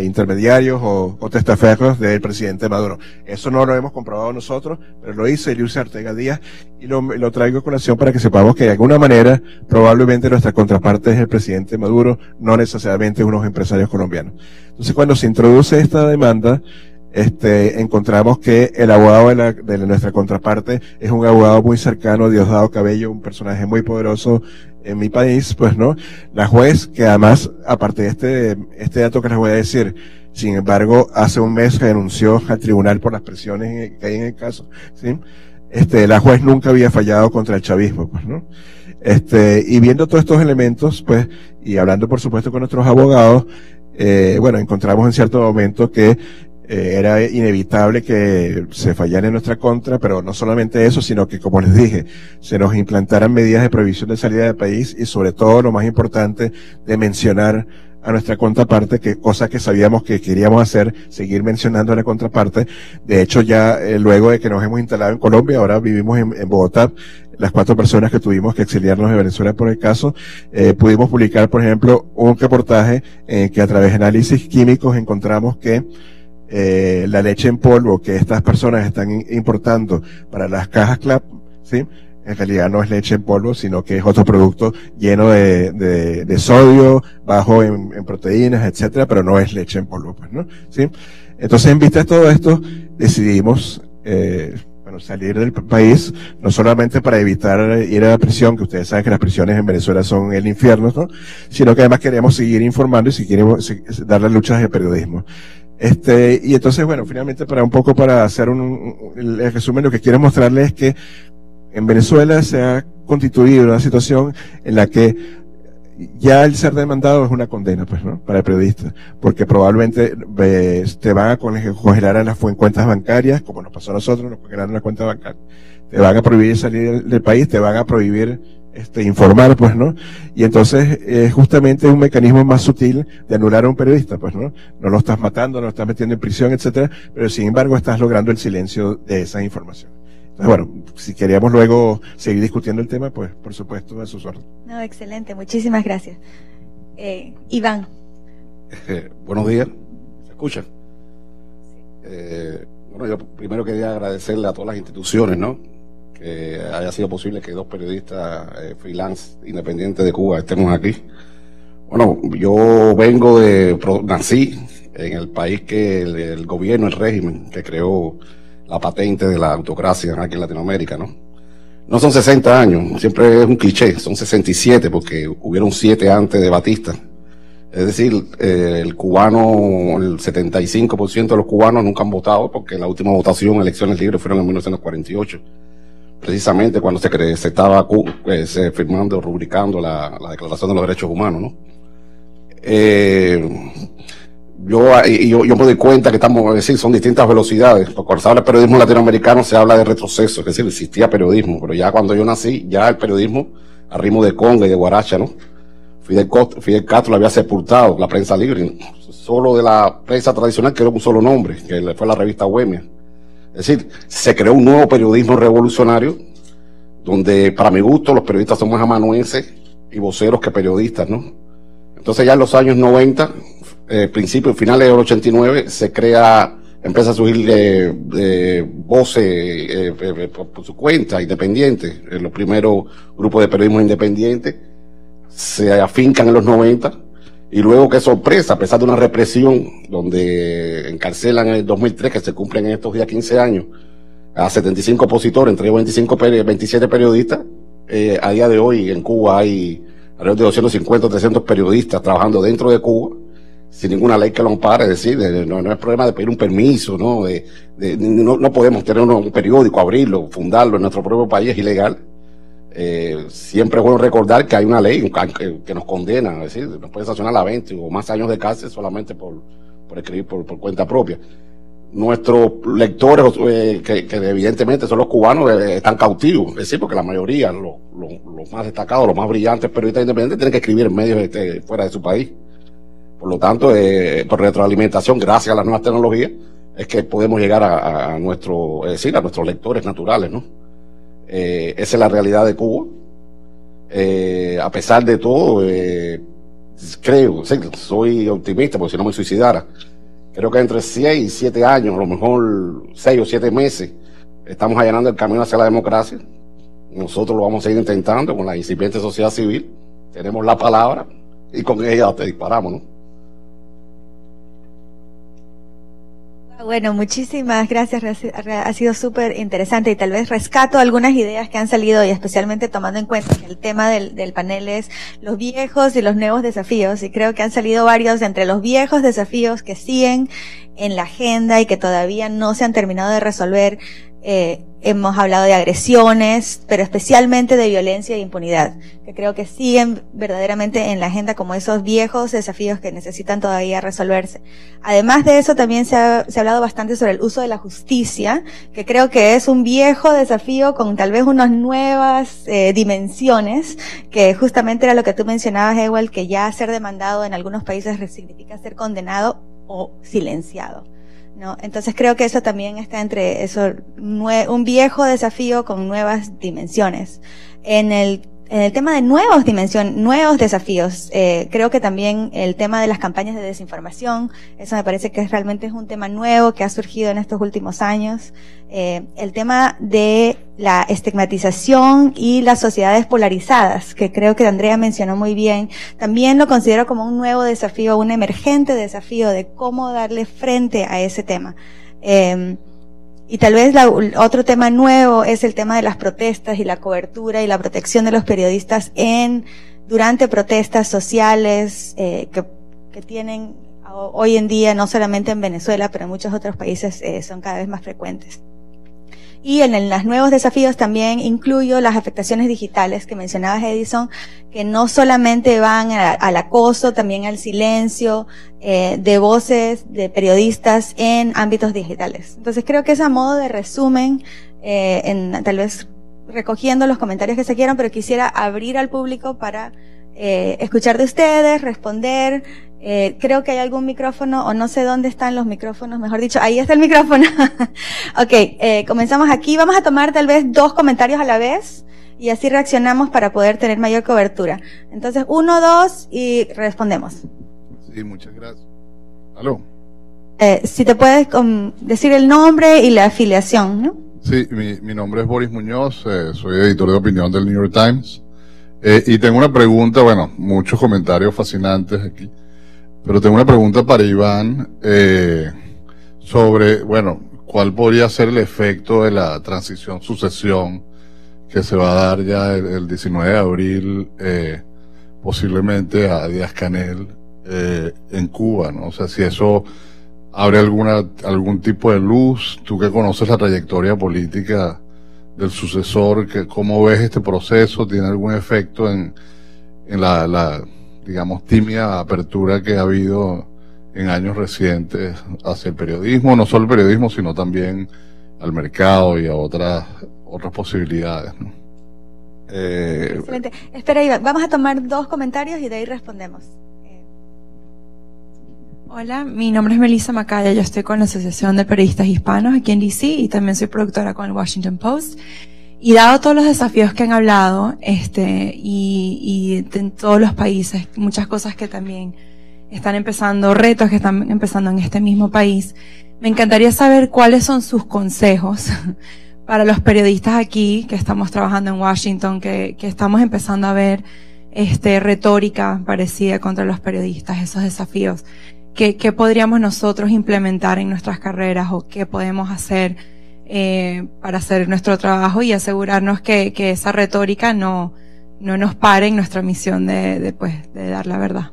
E: intermediarios o testaferros del presidente Maduro. Eso no lo hemos comprobado nosotros, pero lo dice Luisa Ortega Díaz, y lo traigo a colación para que sepamos que de alguna manera probablemente nuestra contraparte es el presidente Maduro, no necesariamente unos empresarios colombianos. Entonces, cuando se introduce esta demanda, encontramos que el abogado de nuestra contraparte es un abogado muy cercano, Diosdado Cabello, un personaje muy poderoso en mi país, pues, ¿no? La juez, que además, aparte de este dato que les voy a decir, sin embargo, hace un mes renunció al tribunal por las presiones que hay en el caso, ¿sí? La juez nunca había fallado contra el chavismo, pues, ¿no? Y viendo todos estos elementos, pues, y hablando por supuesto con nuestros abogados, bueno, encontramos en cierto momento que era inevitable que se fallara en nuestra contra, pero no solamente eso, sino que, como les dije, se nos implantaran medidas de prohibición de salida del país y sobre todo, lo más importante, de mencionar a nuestra contraparte, que cosa que sabíamos que queríamos hacer, seguir mencionando a la contraparte. De hecho, ya luego de que nos hemos instalado en Colombia, ahora vivimos en Bogotá, las 4 personas que tuvimos que exiliarnos de Venezuela por el caso, pudimos publicar, por ejemplo, un reportaje que a través de análisis químicos encontramos que la leche en polvo que estas personas están importando para las cajas CLAP, ¿sí? En realidad no es leche en polvo, sino que es otro producto lleno de sodio, bajo en proteínas, etcétera, pero no es leche en polvo, pues, ¿no? ¿Sí? Entonces, en vista de todo esto, decidimos, bueno, salir del país, no solamente para evitar ir a la prisión, que ustedes saben que las prisiones en Venezuela son el infierno, ¿no? Sino que además queremos seguir informando y si queremos dar las luchas de periodismo. Y entonces, bueno, finalmente para hacer el resumen, lo que quiero mostrarles es que en Venezuela se ha constituido una situación en la que ya el ser demandado es una condena, pues, ¿no? Para el periodista, porque probablemente te van a congelar en las cuentas bancarias, como nos pasó a nosotros, nos congelaron la cuenta bancaria, te van a prohibir salir del país, te van a prohibir informar, pues, ¿no? Y entonces es justamente un mecanismo más sutil de anular a un periodista, pues, ¿no? No lo estás matando, no lo estás metiendo en prisión, etcétera, pero sin embargo estás logrando el silencio de esa información. Entonces, bueno, si queríamos luego seguir discutiendo el tema, pues, por supuesto, a sus órdenes.
B: No, excelente, muchísimas gracias. Iván.
F: Buenos días, ¿se escucha? Bueno, yo primero quería agradecerle a todas las instituciones, ¿no? Que haya sido posible que 2 periodistas freelance independientes de Cuba estemos aquí. Bueno, yo nací en el país que el gobierno, el régimen que creó la patente de la autocracia aquí en Latinoamérica, ¿no? No son 60 años, siempre es un cliché, son 67 porque hubieron 7 antes de Batista. Es decir, el 75% de los cubanos nunca han votado porque la última votación, elecciones libres, fueron en 1948. Precisamente cuando se estaba firmando, rubricando la Declaración de los Derechos Humanos, ¿no? Yo me doy cuenta que son distintas velocidades. Porque cuando se habla de periodismo latinoamericano se habla de retroceso, es decir, existía periodismo, pero ya cuando yo nací, ya el periodismo, a ritmo de conga y de guaracha, ¿no? Fidel Castro lo había sepultado, la prensa libre, solo de la prensa tradicional quedó un solo nombre, que fue la revista Bohemia. Es decir, se creó un nuevo periodismo revolucionario, donde, para mi gusto, los periodistas son más amanuenses y voceros que periodistas, ¿no? Entonces ya en los años 90, principios, finales del 89, empieza a surgir voces por su cuenta, independientes. Los primeros grupos de periodismo independientes se afincan en los 90, y luego, qué sorpresa, a pesar de una represión donde encarcelan en el 2003, que se cumplen en estos días 15 años, a 75 opositores, entre ellos 27 periodistas, a día de hoy en Cuba hay alrededor de 250 o 300 periodistas trabajando dentro de Cuba, sin ninguna ley que lo ampare. Es decir, no es problema de pedir un permiso, ¿no? No podemos tener un periódico, abrirlo, fundarlo en nuestro propio país, es ilegal. Siempre es bueno recordar que hay una ley que nos condena, es decir, nos puede sancionar a 20 o más años de cárcel solamente por escribir por cuenta propia. Nuestros lectores, que evidentemente son los cubanos, están cautivos, es decir, porque la mayoría, los más destacados, los más brillantes periodistas independientes, tienen que escribir en medios fuera de su país. Por lo tanto, por retroalimentación, gracias a las nuevas tecnologías, es que podemos llegar a nuestros lectores naturales, ¿no? Esa es la realidad de Cuba. A pesar de todo, creo, soy optimista, porque si no me suicidara. Creo que entre 6 y 7 años, a lo mejor 6 o 7 meses, estamos allanando el camino hacia la democracia. Nosotros lo vamos a seguir intentando con la incipiente sociedad civil. Tenemos la palabra y con ella te disparamos, ¿no?
B: Bueno, muchísimas gracias. Ha sido súper interesante y tal vez rescato algunas ideas que han salido y especialmente tomando en cuenta que el tema del panel es los viejos y los nuevos desafíos, y creo que han salido varios entre los viejos desafíos que siguen en la agenda y que todavía no se han terminado de resolver. Hemos hablado de agresiones, pero especialmente de violencia e impunidad, que creo que siguen verdaderamente en la agenda como esos viejos desafíos que necesitan todavía resolverse. Además de eso, también se ha hablado bastante sobre el uso de la justicia, que creo que es un viejo desafío con tal vez unas nuevas dimensiones, que justamente era lo que tú mencionabas, Ewald, que ya ser demandado en algunos países significa ser condenado o silenciado, ¿no? Entonces creo que eso también está entre eso, un viejo desafío con nuevas dimensiones. En el tema de nuevos desafíos, creo que también el tema de las campañas de desinformación, eso me parece que realmente es un tema nuevo que ha surgido en estos últimos años. El tema de la estigmatización y las sociedades polarizadas, que creo que Andrea mencionó muy bien, también lo considero como un nuevo desafío, un emergente desafío de cómo darle frente a ese tema. Y tal vez otro tema nuevo es el tema de las protestas y la cobertura y la protección de los periodistas durante protestas sociales que tienen hoy en día, no solamente en Venezuela, pero en muchos otros países son cada vez más frecuentes. Y en los nuevos desafíos también incluyo las afectaciones digitales que mencionabas, Edison, que no solamente van al acoso, también al silencio de voces de periodistas en ámbitos digitales. Entonces creo que es a modo de resumen, tal vez recogiendo los comentarios que se quieran, pero quisiera abrir al público para escuchar de ustedes, responder. Creo que hay algún micrófono, o no sé dónde están los micrófonos, mejor dicho, ahí está el micrófono. Ok, comenzamos aquí. Vamos a tomar tal vez 2 comentarios a la vez y así reaccionamos para poder tener mayor cobertura. Entonces, 1, 2 y respondemos.
G: Sí, muchas gracias. ¿Aló?
B: Si te puedes decir el nombre y la afiliación, ¿no?
G: Sí, mi nombre es Boris Muñoz, soy editor de opinión del New York Times. Y tengo una pregunta, bueno, muchos comentarios fascinantes aquí. Pero tengo una pregunta para Iván sobre, bueno, ¿cuál podría ser el efecto de la transición-sucesión que se va a dar ya el 19 de abril, posiblemente a Díaz-Canel en Cuba, ¿no? O sea, si eso abre algún tipo de luz, tú que conoces la trayectoria política del sucesor, ¿cómo ves este proceso? ¿Tiene algún efecto en la digamos, tímida apertura que ha habido en años recientes hacia el periodismo, no solo el periodismo, sino también al mercado y a otras posibilidades, ¿no?
B: Excelente. Espera, Iván, vamos a tomar 2 comentarios y de ahí respondemos.
H: Hola, mi nombre es Melissa Macaya, yo estoy con la Asociación de Periodistas Hispanos aquí en DC y también soy productora con el Washington Post. Y dado todos los desafíos que han hablado, y en todos los países, muchas cosas que también están empezando, retos que están empezando en este mismo país, me encantaría saber cuáles son sus consejos para los periodistas aquí, que estamos trabajando en Washington, que estamos empezando a ver, retórica parecida contra los periodistas, esos desafíos. ¿Qué podríamos nosotros implementar en nuestras carreras o qué podemos hacer para hacer nuestro trabajo y asegurarnos que esa retórica no nos pare en nuestra misión de dar la verdad?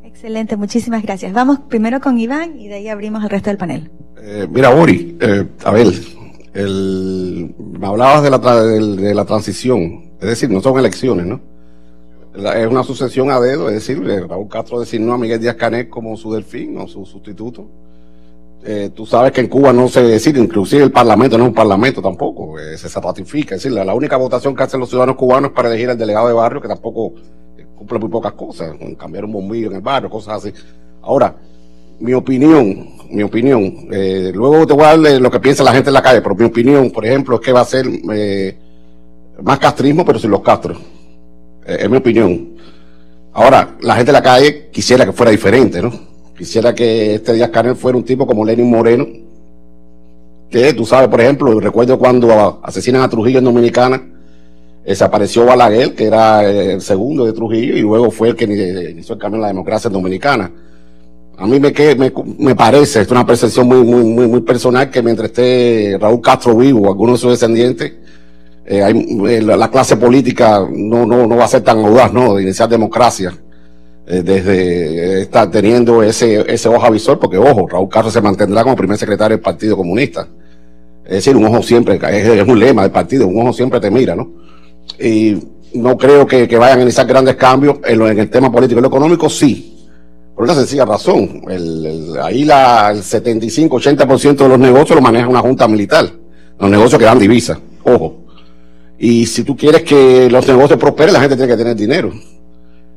B: Excelente, muchísimas gracias. Vamos primero con Iván y de ahí abrimos el resto del panel.
F: Mira, Boris, a ver, me hablabas de la transición, es decir, no son elecciones, ¿no? Es una sucesión a dedo, es decir, Raúl Castro designó a Miguel Díaz-Canel como su delfín o su sustituto. Tú sabes que en Cuba no se decide, inclusive el Parlamento no es un Parlamento tampoco, se ratifica, es decir, la única votación que hacen los ciudadanos cubanos es para elegir al delegado de barrio, que tampoco cumple muy pocas cosas, cambiar un bombillo en el barrio, cosas así. Ahora, mi opinión, luego te voy a dar lo que piensa la gente en la calle, pero mi opinión, por ejemplo, es que va a ser más castrismo, pero sin los castros. Es mi opinión. Ahora, la gente en la calle quisiera que fuera diferente, ¿no? Quisiera que Díaz-Canel fuera un tipo como Lenín Moreno, que tú sabes, por ejemplo, recuerdo cuando asesinan a Trujillo en Dominicana, desapareció Balaguer, que era el segundo de Trujillo, y luego fue el que inició el cambio en la democracia dominicana. A mí me parece, es una percepción muy personal, que mientras esté Raúl Castro vivo o alguno de sus descendientes, la clase política no va a ser tan audaz, ¿no?, de iniciar democracia, desde estar teniendo ese ojo visor, porque ojo, Raúl Castro se mantendrá como primer secretario del Partido Comunista. Es decir, un ojo siempre, es un lema del partido, un ojo siempre te mira, ¿no? Y no creo que vayan a iniciar grandes cambios en el tema político y lo económico, sí. Por una sencilla razón, ahí el 75-80% de los negocios lo maneja una junta militar, los negocios que dan divisas, ojo. Y si tú quieres que los negocios prosperen, la gente tiene que tener dinero.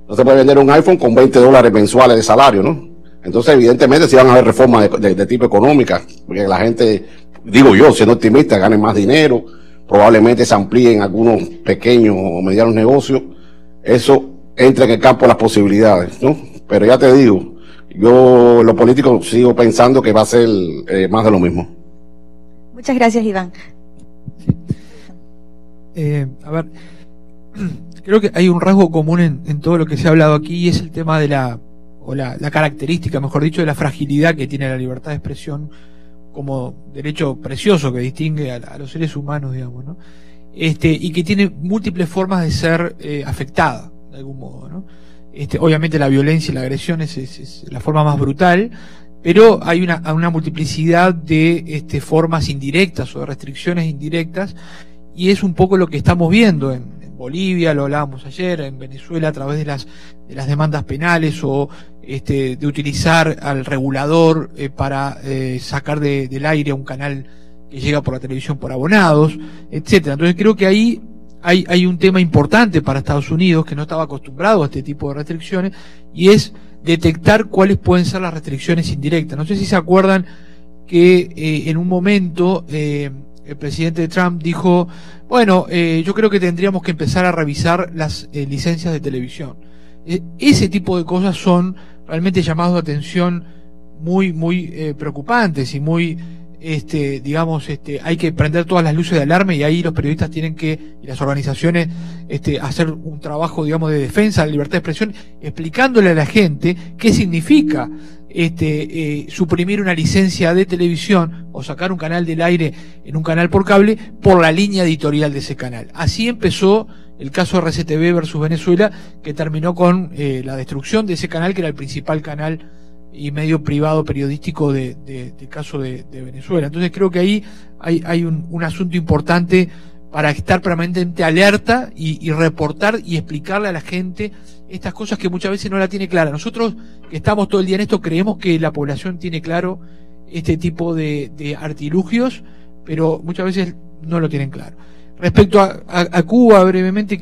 F: No se puede vender un iPhone con $20 mensuales de salario, ¿no? Entonces, evidentemente, sí van a haber reformas de tipo económica, porque la gente, digo yo, siendo optimista, gane más dinero, probablemente se amplíen algunos pequeños o medianos negocios. Eso entra en el campo de las posibilidades, ¿no? Pero ya te digo, yo lo político sigo pensando que va a ser más de lo mismo.
B: Muchas gracias, Iván.
C: A ver, creo que hay un rasgo común en todo lo que se ha hablado aquí, y es el tema de la característica, mejor dicho, de la fragilidad que tiene la libertad de expresión como derecho precioso que distingue a los seres humanos, digamos, ¿no? Y que tiene múltiples formas de ser afectada, de algún modo, ¿no? Obviamente la violencia y la agresión es la forma más brutal, pero hay una multiplicidad de formas indirectas o de restricciones indirectas, y es un poco lo que estamos viendo en Bolivia, lo hablábamos ayer, en Venezuela, a través de las demandas penales, o de utilizar al regulador para sacar del aire a un canal que llega por la televisión por abonados, etcétera. Entonces creo que ahí hay un tema importante para Estados Unidos, que no estaba acostumbrado a este tipo de restricciones, y es detectar cuáles pueden ser las restricciones indirectas. No sé si se acuerdan que en un momento el presidente Trump dijo, bueno, yo creo que tendríamos que empezar a revisar las licencias de televisión. Ese tipo de cosas son realmente llamados de atención muy preocupantes y muy digamos, hay que prender todas las luces de alarma, y ahí los periodistas tienen que, y las organizaciones, hacer un trabajo, digamos, de defensa de la libertad de expresión, explicándole a la gente qué significa suprimir una licencia de televisión o sacar un canal del aire en un canal por cable por la línea editorial de ese canal. Así empezó el caso de RCTV versus Venezuela, que terminó con la destrucción de ese canal, que era el principal canal y medio privado periodístico del caso de Venezuela. Entonces creo que ahí hay un asunto importante para estar permanentemente alerta y reportar y explicarle a la gente estas cosas que muchas veces no la tiene clara. Nosotros, que estamos todo el día en esto, creemos que la población tiene claro este tipo de artilugios, pero muchas veces no lo tienen claro. Respecto a Cuba, brevemente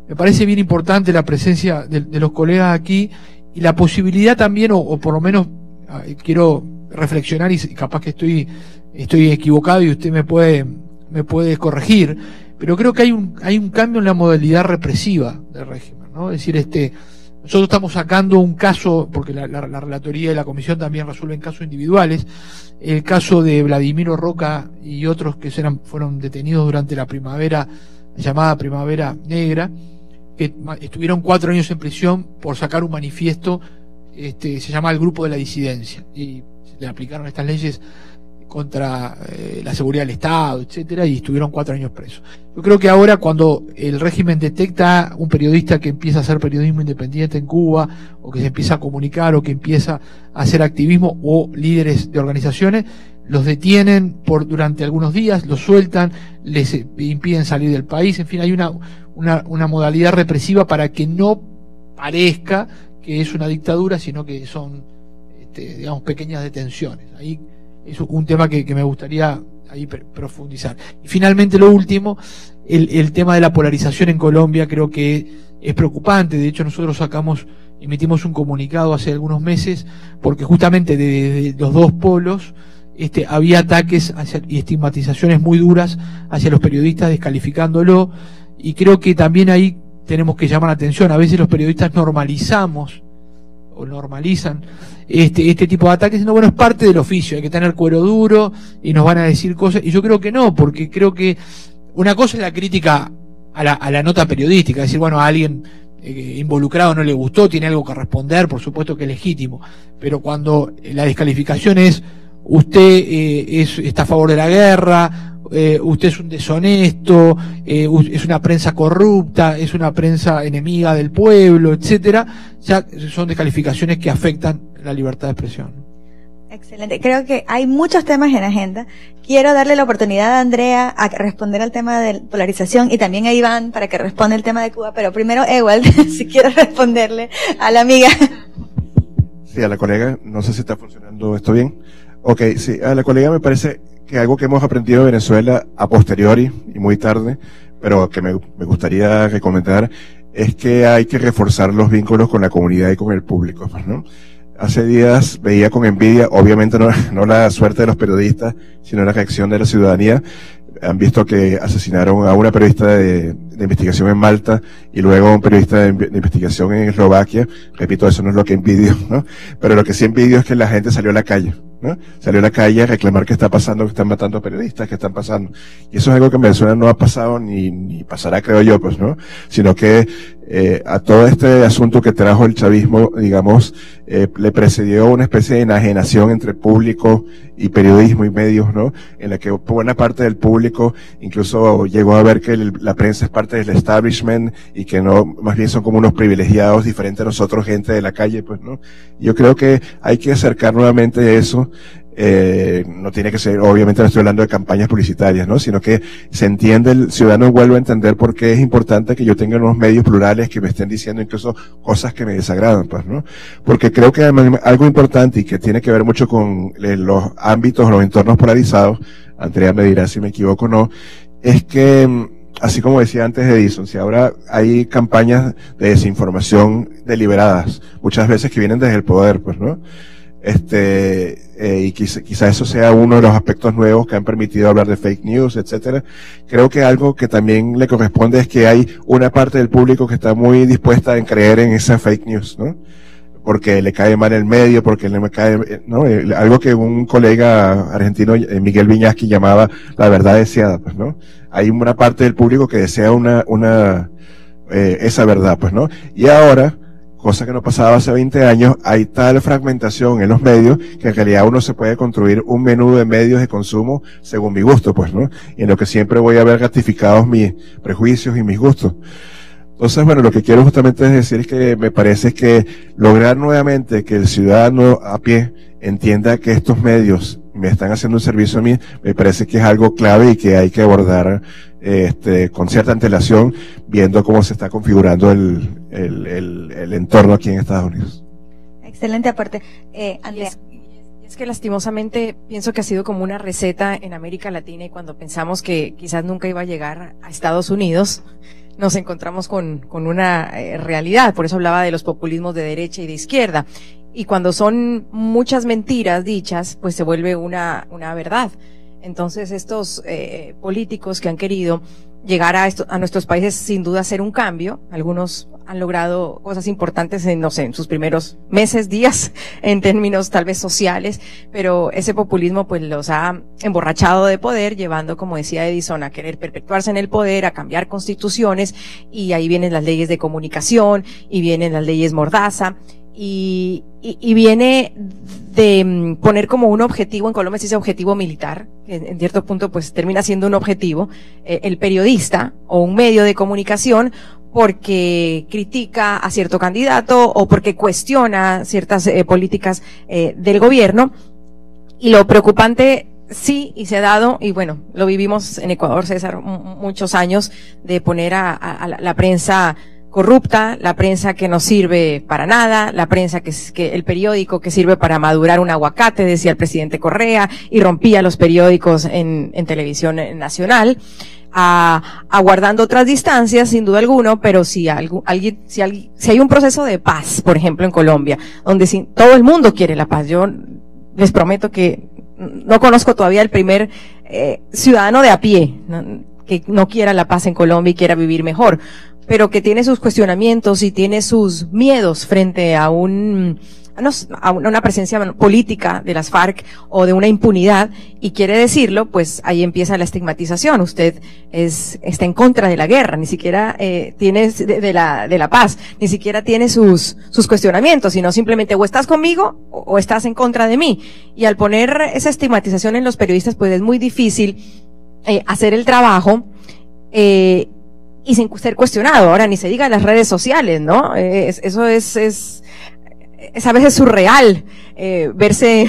C: me parece bien importante la presencia de los colegas aquí, y la posibilidad también, o por lo menos quiero reflexionar, y capaz que estoy equivocado y usted me puede corregir, pero creo que hay un cambio en la modalidad represiva del régimen, ¿no? Es decir, nosotros estamos sacando un caso, porque la relatoría y la comisión también resuelven casos individuales, el caso de Vladimiro Roca y otros que fueron detenidos durante la llamada Primavera Negra, que estuvieron 4 años en prisión por sacar un manifiesto, se llama el Grupo de la Disidencia, y se le aplicaron estas leyes contra la seguridad del Estado, etcétera, y estuvieron 4 años presos. Yo creo que ahora, cuando el régimen detecta un periodista que empieza a hacer periodismo independiente en Cuba, o que se empieza a comunicar, o que empieza a hacer activismo, o líderes de organizaciones, los detienen durante algunos días, los sueltan, les impiden salir del país. En fin, hay una modalidad represiva para que no parezca que es una dictadura, sino que son, digamos, pequeñas detenciones. Ahí es un tema que me gustaría ahí profundizar. Y finalmente, lo último, el tema de la polarización en Colombia, creo que es preocupante. De hecho, nosotros emitimos un comunicado hace algunos meses, porque justamente de los dos polos había ataques y estigmatizaciones muy duras hacia los periodistas, descalificándolo, y creo que también ahí tenemos que llamar la atención. A veces los periodistas normalizan este tipo de ataques, diciendo, bueno, es parte del oficio, hay que tener cuero duro y nos van a decir cosas, y yo creo que no, porque creo que una cosa es la crítica a la nota periodística, es decir, bueno, alguien involucrado no le gustó, tiene algo que responder, por supuesto que es legítimo, pero cuando la descalificación es usted está a favor de la guerra, usted es un deshonesto, es una prensa corrupta, es una prensa enemiga del pueblo, etcétera, ya son descalificaciones que afectan la libertad de expresión.
B: Excelente. Creo que hay muchos temas en agenda. Quiero darle la oportunidad a Andrea a responder al tema de polarización y también a Iván para que responda el tema de Cuba, pero primero Ewald, si quiere responderle a la amiga.
E: Sí, a la colega, no sé si está funcionando esto bien. Ok, sí, a la colega me parece que algo que hemos aprendido de Venezuela a posteriori y muy tarde, pero que me gustaría recomendar, es que hay que reforzar los vínculos con la comunidad y con el público, ¿no? Hace días veía con envidia, obviamente no la suerte de los periodistas, sino la reacción de la ciudadanía. Han visto que asesinaron a una periodista de investigación en Malta y luego a un periodista de investigación en Eslovaquia. Repito, eso no es lo que envidio, ¿no? Pero lo que sí envidio es que la gente salió a la calle, ¿no? Salió a la calle a reclamar qué está pasando, que están matando a periodistas, que están pasando. Y eso es algo que en Venezuela no ha pasado ni pasará, creo yo, pues, ¿no? Sino que a todo este asunto que trajo el chavismo, digamos, le precedió una especie de enajenación entre público y periodismo y medios, ¿no? En la que buena parte del público incluso llegó a ver que la prensa es parte del establishment y que no, más bien son como unos privilegiados diferentes a nosotros, gente de la calle, pues, ¿no? Yo creo que hay que acercar nuevamente eso. No tiene que ser, obviamente no estoy hablando de campañas publicitarias, ¿no? Sino que se entiende, el ciudadano vuelve a entender por qué es importante que yo tenga unos medios plurales que me estén diciendo incluso cosas que me desagradan, pues, ¿no? Porque creo que algo importante y que tiene que ver mucho con los ámbitos, los entornos polarizados, Andrea me dirá si me equivoco o no, es que, así como decía antes Edison, si ahora hay campañas de desinformación deliberadas, muchas veces que vienen desde el poder, pues, ¿no? Y quizá eso sea uno de los aspectos nuevos que han permitido hablar de fake news, etcétera. Creo que algo que también le corresponde es que hay una parte del público que está muy dispuesta a creer en esa fake news, ¿no? Porque le cae mal el medio, porque le cae, ¿no? Algo que un colega argentino, Miguel Viñaski, llamaba la verdad deseada, pues, ¿no? Hay una parte del público que desea esa verdad, pues, ¿no? Y ahora, cosa que no pasaba hace 20 años, hay tal fragmentación en los medios que en realidad uno se puede construir un menú de medios de consumo según mi gusto, pues, ¿no? Y en lo que siempre voy a ver ratificados mis prejuicios y mis gustos. Entonces, bueno, lo que quiero justamente es decir es que me parece que lograr nuevamente que el ciudadano a pie entienda que estos medios me están haciendo un servicio a mí, me parece que es algo clave y que hay que abordar con cierta antelación, viendo cómo se está configurando el entorno aquí en Estados Unidos.
B: Excelente aporte. Andrea.
D: Es que lastimosamente pienso que ha sido como una receta en América Latina, y cuando pensamos que quizás nunca iba a llegar a Estados Unidos, nos encontramos con una realidad. Por eso hablaba de los populismos de derecha y de izquierda. Y cuando son muchas mentiras dichas, pues se vuelve una verdad. Entonces estos políticos que han querido llegar a nuestros países, sin duda hacer un cambio, algunos han logrado cosas importantes en, no sé, en sus primeros meses, días, en términos tal vez sociales, pero ese populismo pues los ha emborrachado de poder, llevando, como decía Edison, a querer perpetuarse en el poder, a cambiar constituciones, y ahí vienen las leyes de comunicación, y vienen las leyes Mordaza, y viene de poner como un objetivo, en Colombia se dice objetivo militar, que en cierto punto pues termina siendo un objetivo, el periodista o un medio de comunicación, porque critica a cierto candidato o porque cuestiona ciertas políticas del gobierno. Y lo preocupante, sí, y se ha dado, y bueno, lo vivimos en Ecuador, César, muchos años, de poner a la prensa corrupta, la prensa que no sirve para nada, la prensa que el periódico que sirve para madurar un aguacate, decía el presidente Correa, y rompía los periódicos en televisión nacional, aguardando otras distancias, sin duda alguna, pero si hay un proceso de paz, por ejemplo, en Colombia, donde todo el mundo quiere la paz. Yo les prometo que no conozco todavía el primer ciudadano de a pie, que no quiera la paz en Colombia y quiera vivir mejor, pero que tiene sus cuestionamientos y tiene sus miedos frente a a una presencia política de las FARC o de una impunidad y quiere decirlo, pues ahí empieza la estigmatización. Usted está en contra de la guerra, ni siquiera tiene de la paz, ni siquiera tiene sus cuestionamientos, sino simplemente o estás conmigo o estás en contra de mí. Y al poner esa estigmatización en los periodistas, pues es muy difícil hacer el trabajo y sin ser cuestionado. Ahora ni se diga en las redes sociales, ¿no? Eso es a veces surreal verse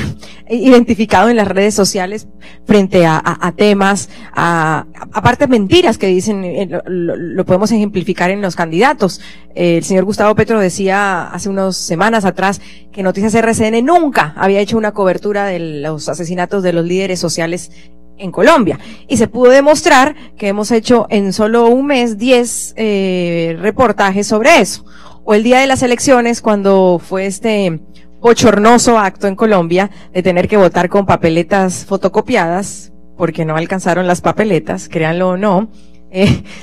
D: identificado en las redes sociales frente a temas, aparte mentiras que dicen, lo podemos ejemplificar en los candidatos. El señor Gustavo Petro decía hace unas semanas atrás que Noticias RCN nunca había hecho una cobertura de los asesinatos de los líderes sociales en Colombia. Y se pudo demostrar que hemos hecho en solo un mes 10 reportajes sobre eso. O el día de las elecciones, cuando fue este bochornoso acto en Colombia de tener que votar con papeletas fotocopiadas, porque no alcanzaron las papeletas, créanlo o no,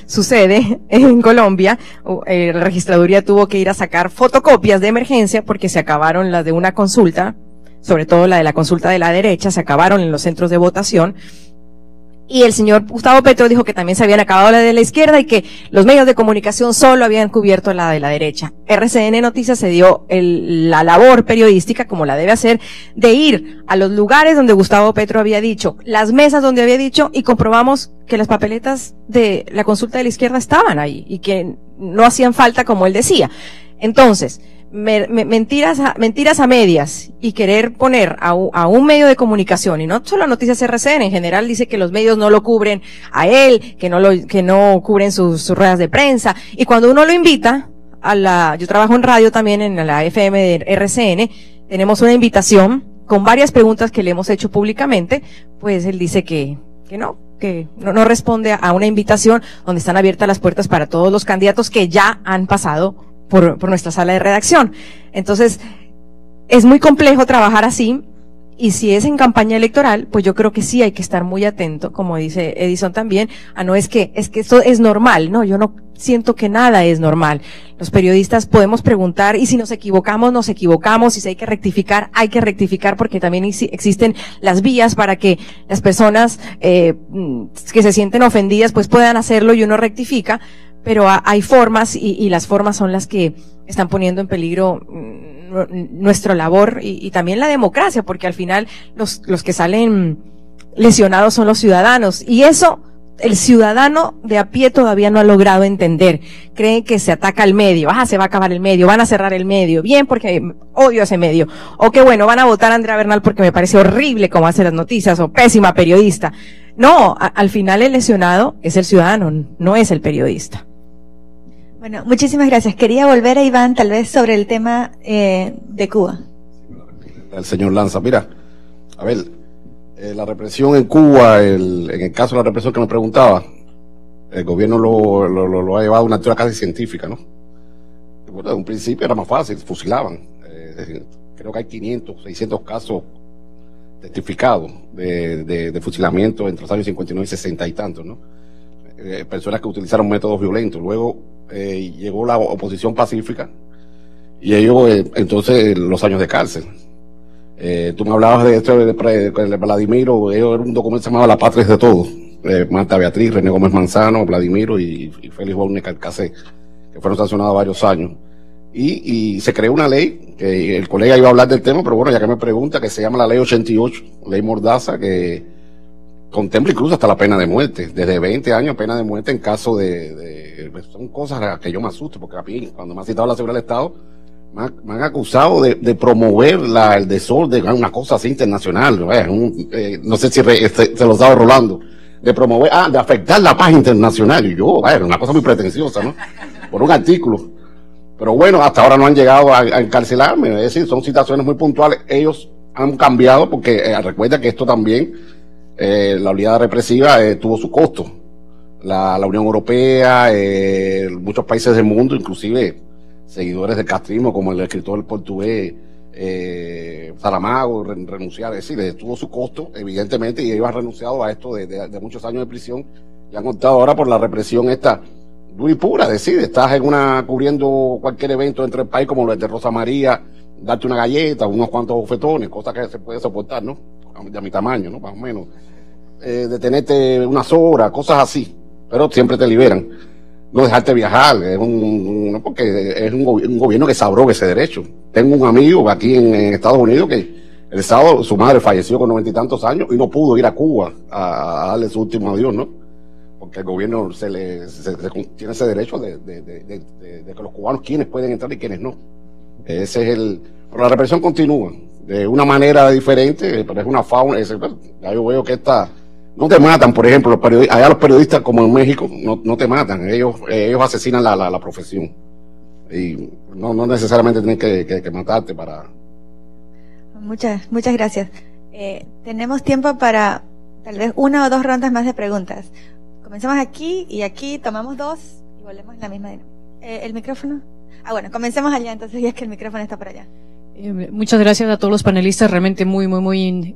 D: sucede en Colombia. La registraduría tuvo que ir a sacar fotocopias de emergencia porque se acabaron las de una consulta, sobre todo la de la consulta de la derecha, se acabaron en los centros de votación. Y el señor Gustavo Petro dijo que también se habían acabado la de la izquierda y que los medios de comunicación solo habían cubierto la de la derecha. RCN Noticias se dio la labor periodística, como la debe hacer, de ir a los lugares donde Gustavo Petro había dicho, las mesas donde había dicho, y comprobamos que las papeletas de la consulta de la izquierda estaban ahí y que no hacían falta como él decía. Entonces, mentiras a medias y querer poner a un medio de comunicación, y no solo Noticias RCN, en general dice que los medios no lo cubren a él, que no cubren sus ruedas de prensa, y cuando uno lo invita yo trabajo en radio también, en la FM de RCN, tenemos una invitación con varias preguntas que le hemos hecho públicamente, pues él dice que no responde a una invitación donde están abiertas las puertas para todos los candidatos que ya han pasado por nuestra sala de redacción. Entonces, es muy complejo trabajar así, y si es en campaña electoral, pues yo creo que sí hay que estar muy atento, como dice Edison también, es que esto es normal. No, yo no siento que nada es normal. Los periodistas podemos preguntar, y si nos equivocamos, y si hay que rectificar, porque también existen las vías para que las personas que se sienten ofendidas pues puedan hacerlo y uno rectifica. Pero hay formas, y las formas son las que están poniendo en peligro nuestra labor y también la democracia, porque al final los que salen lesionados son los ciudadanos, y eso el ciudadano de a pie todavía no ha logrado entender. Creen que se ataca al medio, se va a acabar el medio, van a cerrar el medio, bien, porque odio ese medio, o que bueno, van a votar a Andrea Bernal porque me parece horrible cómo hace las noticias, o pésima periodista. No, al final el lesionado es el ciudadano, no es el periodista.
B: Bueno, muchísimas gracias. Quería volver a Iván, tal vez sobre el tema de Cuba.
F: El señor Lanza, mira, a ver, la represión en Cuba, en el caso de la represión que me preguntaba, el gobierno lo ha llevado a una altura casi científica, ¿no? Bueno, en un principio era más fácil, fusilaban. Creo que hay 500, 600 casos testificados de fusilamiento entre los años 59 y 60 y tantos, ¿no? Personas que utilizaron métodos violentos. Luego llegó la oposición pacífica y ellos entonces los años de cárcel. Tú me hablabas de esto de Vladimiro, era un documento que se llamaba La Patria es de Todos. Marta Beatriz, René Gómez Manzano, Vladimiro y Félix Baune Calcasé, que fueron sancionados varios años. Y se creó una ley, que el colega iba a hablar del tema, pero bueno, ya que me pregunta, que se llama la Ley 88, Ley Mordaza, que contempla incluso hasta la pena de muerte, desde 20 años pena de muerte en caso son cosas que yo me asusto, porque a mí, cuando me ha citado la seguridad del Estado, me han acusado de promover el desorden, una cosa así internacional, no sé si se lo estaba rolando, de promover, de afectar la paz internacional, y yo, una cosa muy pretenciosa, ¿no? Por un artículo. Pero bueno, hasta ahora no han llegado a encarcelarme, es decir, son situaciones muy puntuales. Ellos han cambiado porque recuerda que esto también, la oleada represiva tuvo su costo. La Unión Europea, muchos países del mundo, inclusive seguidores del castrismo, como el escritor portugués Saramago, renunciar, es decir, tuvo su costo, evidentemente, y ellos han renunciado a esto de muchos años de prisión y han optado ahora por la represión esta dura y pura. Es decir, estás cubriendo cualquier evento dentro del país, como lo de Rosa María, darte una galleta, unos cuantos bofetones, cosas que se puede soportar, ¿no? De mi tamaño, ¿no? Más o menos. Detenerte unas horas, cosas así. Pero siempre te liberan. No dejarte viajar, porque es un gobierno que se abroga ese derecho. Tengo un amigo aquí en Estados Unidos que el sábado su madre falleció con 90 y tantos años y no pudo ir a Cuba a darle su último adiós, ¿no? Porque el gobierno tiene ese derecho de que los cubanos quienes pueden entrar y quienes no. Ese es pero la represión continúa de una manera diferente, pero es una fauna. Ya yo veo que no te matan, por ejemplo, allá los periodistas como en México no te matan, ellos asesinan la profesión y no necesariamente tienen que matarte para.
B: Muchas gracias. Tenemos tiempo para tal vez 1 o 2 rondas más de preguntas. Comencemos aquí y aquí tomamos 2 y volvemos en la misma dinámica. ¿El micrófono? Bueno, comencemos allá entonces, y es que el micrófono está por allá.
I: Muchas gracias a todos los panelistas, realmente muy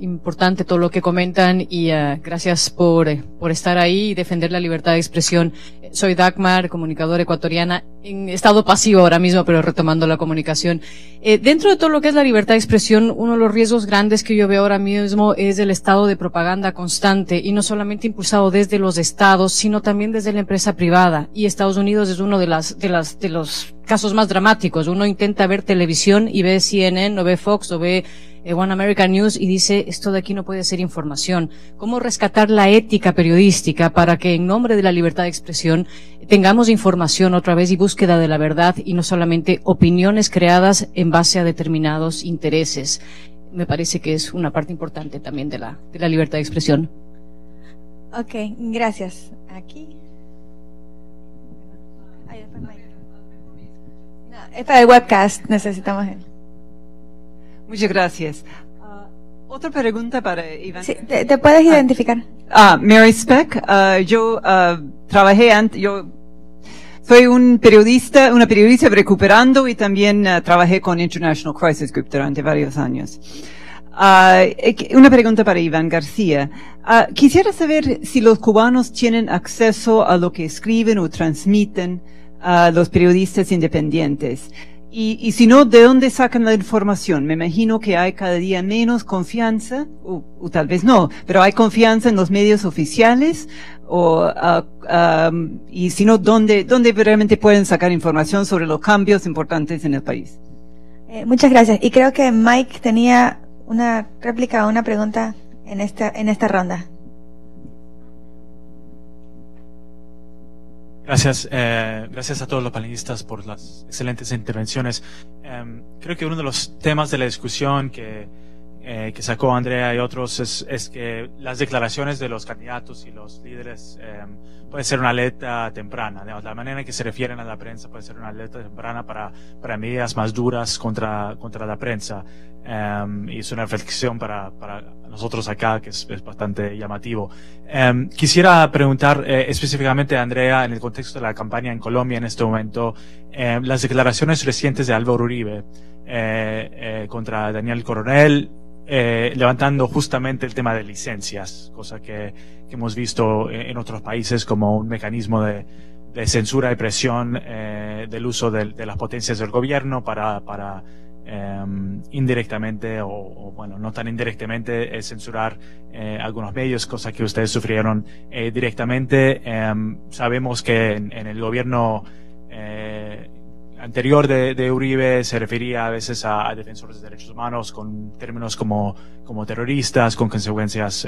I: importante todo lo que comentan y gracias por estar ahí y defender la libertad de expresión. Soy Dagmar, comunicadora ecuatoriana, en estado pasivo ahora mismo, pero retomando la comunicación. Dentro de todo lo que es la libertad de expresión, uno de los riesgos grandes que yo veo ahora mismo es el estado de propaganda constante y no solamente impulsado desde los estados, sino también desde la empresa privada. Y Estados Unidos es uno de los casos más dramáticos. Uno intenta ver televisión y ve CNN, o ve Fox, o ve One American News y dice, esto de aquí no puede ser información. ¿Cómo rescatar la ética periodística para que en nombre de la libertad de expresión tengamos información otra vez y búsqueda de la verdad y no solamente opiniones creadas en base a determinados intereses? Me parece que es una parte importante también de la libertad de expresión.
B: Ok, gracias. Aquí. Es para el webcast, necesitamos él.
J: Muchas gracias. Otra pregunta para Iván.
B: Sí, ¿te puedes identificar?
J: Mary Speck. Yo trabajé yo soy una periodista recuperando y también trabajé con International Crisis Group durante varios años. Una pregunta para Iván García. Quisiera saber si los cubanos tienen acceso a lo que escriben o transmiten los periodistas independientes. Y si no, ¿de dónde sacan la información? Me imagino que hay cada día menos confianza, o tal vez no, pero hay confianza en los medios oficiales, y si no, ¿dónde realmente pueden sacar información sobre los cambios importantes en el país?
B: Muchas gracias. Y creo que Mike tenía una réplica o una pregunta en esta ronda.
A: Gracias a todos los panelistas por las excelentes intervenciones. Creo que uno de los temas de la discusión que sacó Andrea y otros es que las declaraciones de los candidatos y los líderes puede ser una alerta temprana. Digamos, la manera en que se refieren a la prensa puede ser una alerta temprana para medidas más duras contra la prensa. Y es una reflexión para nosotros acá que es bastante llamativo. Quisiera preguntar específicamente a Andrea, en el contexto de la campaña en Colombia en este momento, las declaraciones recientes de Álvaro Uribe contra Daniel Coronel, levantando justamente el tema de licencias, cosa que hemos visto en otros países como un mecanismo de censura y presión del uso de las potencias del gobierno para indirectamente o bueno, no tan indirectamente censurar algunos medios, cosa que ustedes sufrieron directamente. Sabemos que en el gobierno anterior de Uribe se refería a veces a defensores de derechos humanos con términos como terroristas, con consecuencias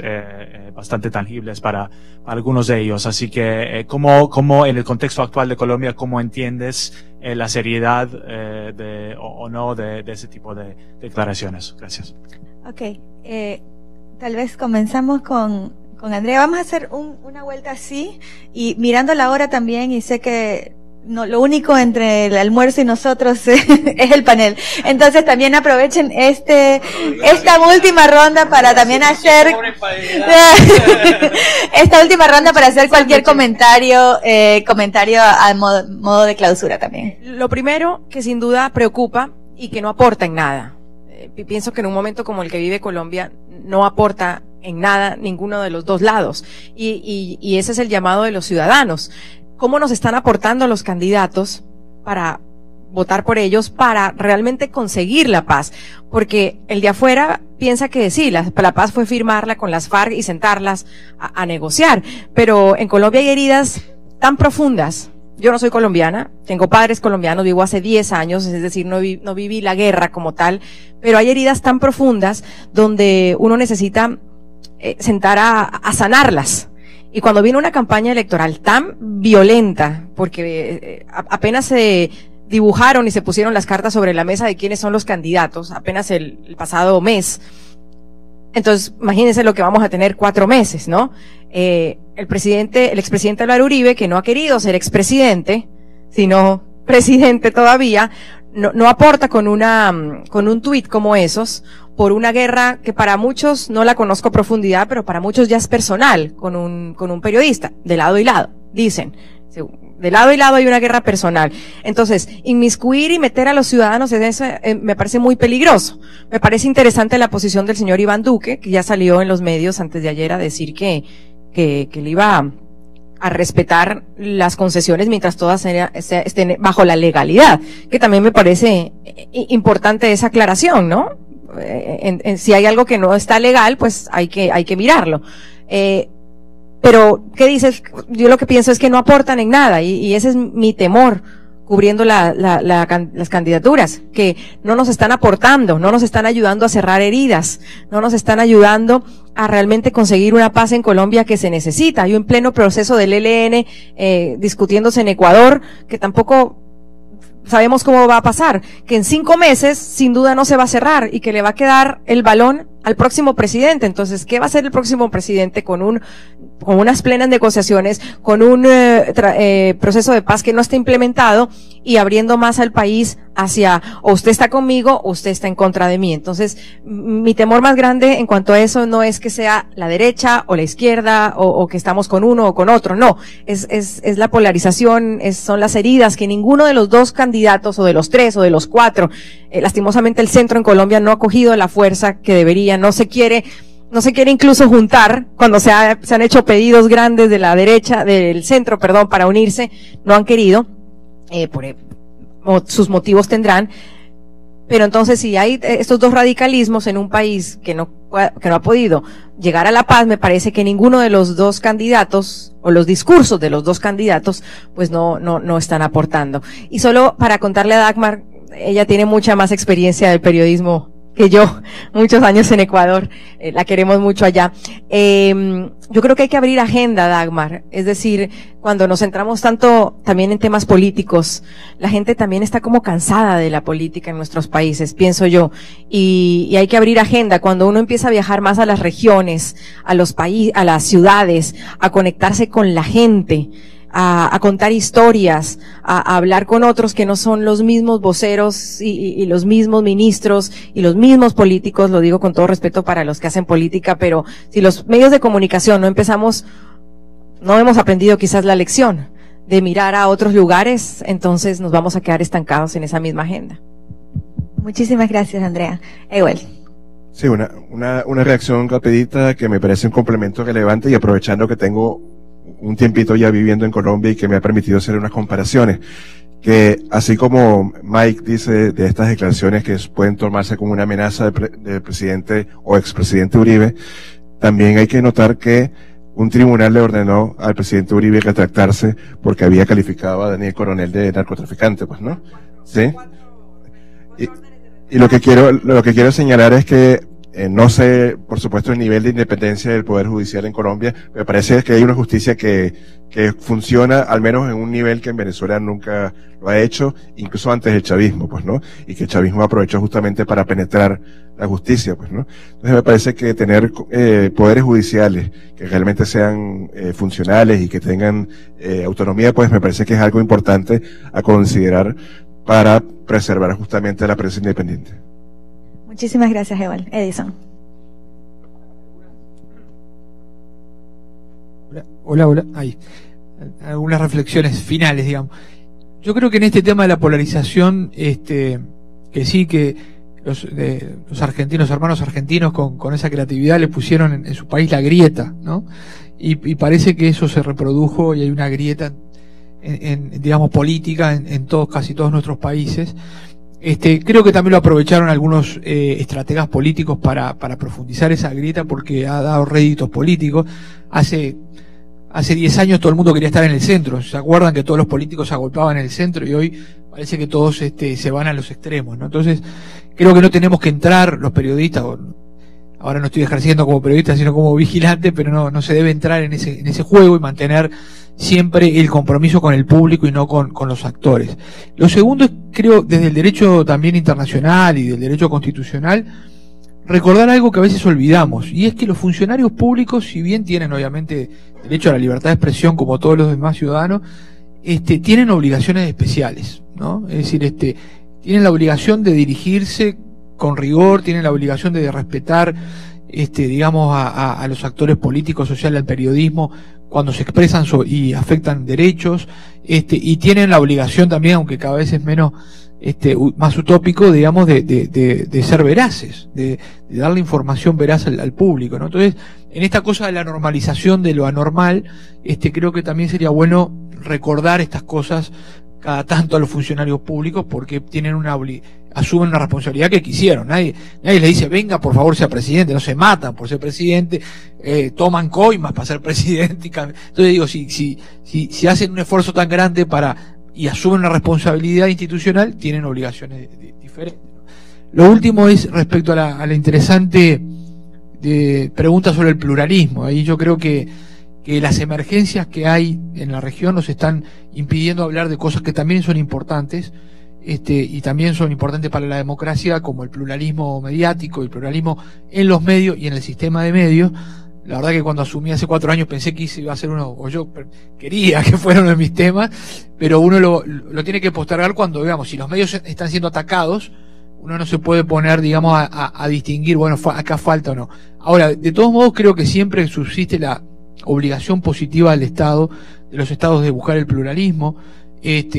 A: bastante tangibles para algunos de ellos. Así que, ¿cómo en el contexto actual de Colombia, cómo entiendes la seriedad o no de ese tipo de declaraciones? Gracias.
B: Ok, tal vez comenzamos con Andrea. Vamos a hacer una vuelta así y mirando la hora también, y sé que no, lo único entre el almuerzo y nosotros es el panel. Entonces también aprovechen esta última ronda para también hacer esta última ronda para hacer cualquier comentario a modo de clausura también.
D: Lo primero que sin duda preocupa y que no aporta en nada. Pienso que en un momento como el que vive Colombia no aporta en nada ninguno de los dos lados. Y ese es el llamado de los ciudadanos. ¿Cómo nos están aportando los candidatos para votar por ellos para realmente conseguir la paz, porque el de afuera piensa que sí, la paz fue firmarla con las FARC y sentarlas a negociar, pero en Colombia hay heridas tan profundas. Yo no soy colombiana, tengo padres colombianos, vivo hace 10 años, es decir, no viví la guerra como tal, pero hay heridas tan profundas donde uno necesita sentar a sanarlas. Y cuando viene una campaña electoral tan violenta, porque apenas se dibujaron y se pusieron las cartas sobre la mesa de quiénes son los candidatos, apenas el pasado mes, entonces imagínense lo que vamos a tener 4 meses, ¿no? El expresidente Álvaro Uribe, que no ha querido ser expresidente, sino presidente todavía, no aporta con un tuit como esos, por una guerra que para muchos no la conozco a profundidad, pero para muchos ya es personal, con un periodista, de lado y lado, dicen. De lado y lado hay una guerra personal. Entonces, inmiscuir y meter a los ciudadanos en eso me parece muy peligroso. Me parece interesante la posición del señor Iván Duque, que ya salió en los medios antes de ayer a decir que le iba a respetar las concesiones mientras todas estén bajo la legalidad, que también me parece importante esa aclaración, ¿no? Si hay algo que no está legal, pues hay que mirarlo. Pero, ¿qué dices? Yo lo que pienso es que no aportan en nada, y ese es mi temor cubriendo las candidaturas, que no nos están aportando, no nos están ayudando a cerrar heridas, no nos están ayudando a realmente conseguir una paz en Colombia que se necesita. Hay un pleno proceso del ELN discutiéndose en Ecuador, que tampoco sabemos cómo va a pasar, que en 5 meses sin duda no se va a cerrar y que le va a quedar el balón al próximo presidente. Entonces, ¿qué va a hacer el próximo presidente con unas plenas negociaciones, con un proceso de paz que no está implementado y abriendo más al país hacia o usted está conmigo o usted está en contra de mí? Entonces, mi temor más grande en cuanto a eso no es que sea la derecha o la izquierda o que estamos con uno o con otro, no, es la polarización, son las heridas que ninguno de los 2 candidatos o de los 3 o de los 4, lastimosamente el centro en Colombia no ha cogido la fuerza que debería, no se quiere incluso juntar cuando se han hecho pedidos grandes de la derecha, del centro, perdón, para unirse, no han querido, sus motivos tendrán, pero entonces si hay estos 2 radicalismos en un país que no ha podido llegar a la paz, me parece que ninguno de los 2 candidatos o los discursos de los 2 candidatos pues no están aportando. Y solo para contarle a Dagmar, ella tiene mucha más experiencia del periodismo que yo, muchos años en Ecuador, la queremos mucho allá. Yo creo que hay que abrir agenda, Dagmar, es decir, cuando nos centramos tanto también en temas políticos, la gente también está como cansada de la política en nuestros países, pienso yo, y hay que abrir agenda cuando uno empieza a viajar más a las regiones, a los países, a las ciudades, a conectarse con la gente, a contar historias, a hablar con otros que no son los mismos voceros y los mismos ministros y los mismos políticos, lo digo con todo respeto para los que hacen política, pero si los medios de comunicación no hemos aprendido quizás la lección de mirar a otros lugares, entonces nos vamos a quedar estancados en esa misma agenda.
B: Muchísimas gracias, Andrea. Ewell.
E: Sí, una reacción rapidita que me parece un complemento relevante, y aprovechando que tengo un tiempito ya viviendo en Colombia y que me ha permitido hacer unas comparaciones, que así como Mike dice de estas declaraciones que pueden tomarse como una amenaza del presidente o expresidente Uribe, también hay que notar que un tribunal le ordenó al presidente Uribe retractarse porque había calificado a Daniel Coronel de narcotraficante, pues, ¿no? Sí. Y lo que quiero señalar es que no sé, por supuesto, el nivel de independencia del Poder Judicial en Colombia. Me parece que hay una justicia que funciona, al menos en un nivel que en Venezuela nunca lo ha hecho, incluso antes del chavismo, pues, ¿no? Y que el chavismo aprovechó justamente para penetrar la justicia, pues, ¿no? Entonces me parece que tener poderes judiciales que realmente sean funcionales y que tengan autonomía, pues me parece que es algo importante a considerar para preservar justamente la prensa independiente.
B: Muchísimas gracias, Ewell. Edison.
C: Hola. Ahí. Algunas reflexiones finales, digamos. Yo creo que en este tema de la polarización, que sí, que los argentinos, hermanos argentinos, con esa creatividad le pusieron en su país la grieta, ¿no? Y parece que eso se reprodujo y hay una grieta digamos, política en casi todos nuestros países. Creo que también lo aprovecharon algunos estrategas políticos para profundizar esa grieta, porque ha dado réditos políticos. Hace 10 años todo el mundo quería estar en el centro. ¿Se acuerdan que todos los políticos se agolpaban en el centro? Y hoy parece que todos se van a los extremos, ¿no? Entonces, creo que no tenemos que entrar los periodistas, ahora no estoy ejerciendo como periodista, sino como vigilante, pero no se debe entrar en ese juego y mantener siempre el compromiso con el público y no con los actores. Lo segundo es, creo, desde el derecho también internacional y del derecho constitucional, recordar algo que a veces olvidamos, y es que los funcionarios públicos, si bien tienen obviamente derecho a la libertad de expresión como todos los demás ciudadanos, tienen obligaciones especiales, ¿no? Es decir, tienen la obligación de dirigirse con rigor, tienen la obligación de respetar, digamos, a los actores políticos, sociales, al periodismo, cuando se expresan y afectan derechos, y tienen la obligación también, aunque cada vez es menos, más utópico, digamos, de ser veraces, de darle información veraz al público, ¿no? Entonces, en esta cosa de la normalización de lo anormal, creo que también sería bueno recordar estas cosas cada tanto a los funcionarios públicos, porque tienen asumen una responsabilidad que quisieron. Nadie les dice, venga, por favor, sea presidente. No se matan por ser presidente, toman coimas para ser presidente. Entonces digo, si hacen un esfuerzo tan grande y asumen una responsabilidad institucional, tienen obligaciones diferentes. Lo último es respecto a la interesante pregunta sobre el pluralismo. Ahí yo creo que las emergencias que hay en la región nos están impidiendo hablar de cosas que también son importantes, y también son importantes para la democracia, como el pluralismo mediático, el pluralismo en los medios y en el sistema de medios. La verdad que cuando asumí hace 4 años pensé que iba a ser o yo quería que fuera uno de mis temas, pero uno lo tiene que postergar cuando, digamos, si los medios están siendo atacados, uno no se puede poner, digamos, a distinguir, bueno, acá falta o no. Ahora, de todos modos, creo que siempre subsiste la obligación positiva del Estado, de los Estados, de buscar el pluralismo.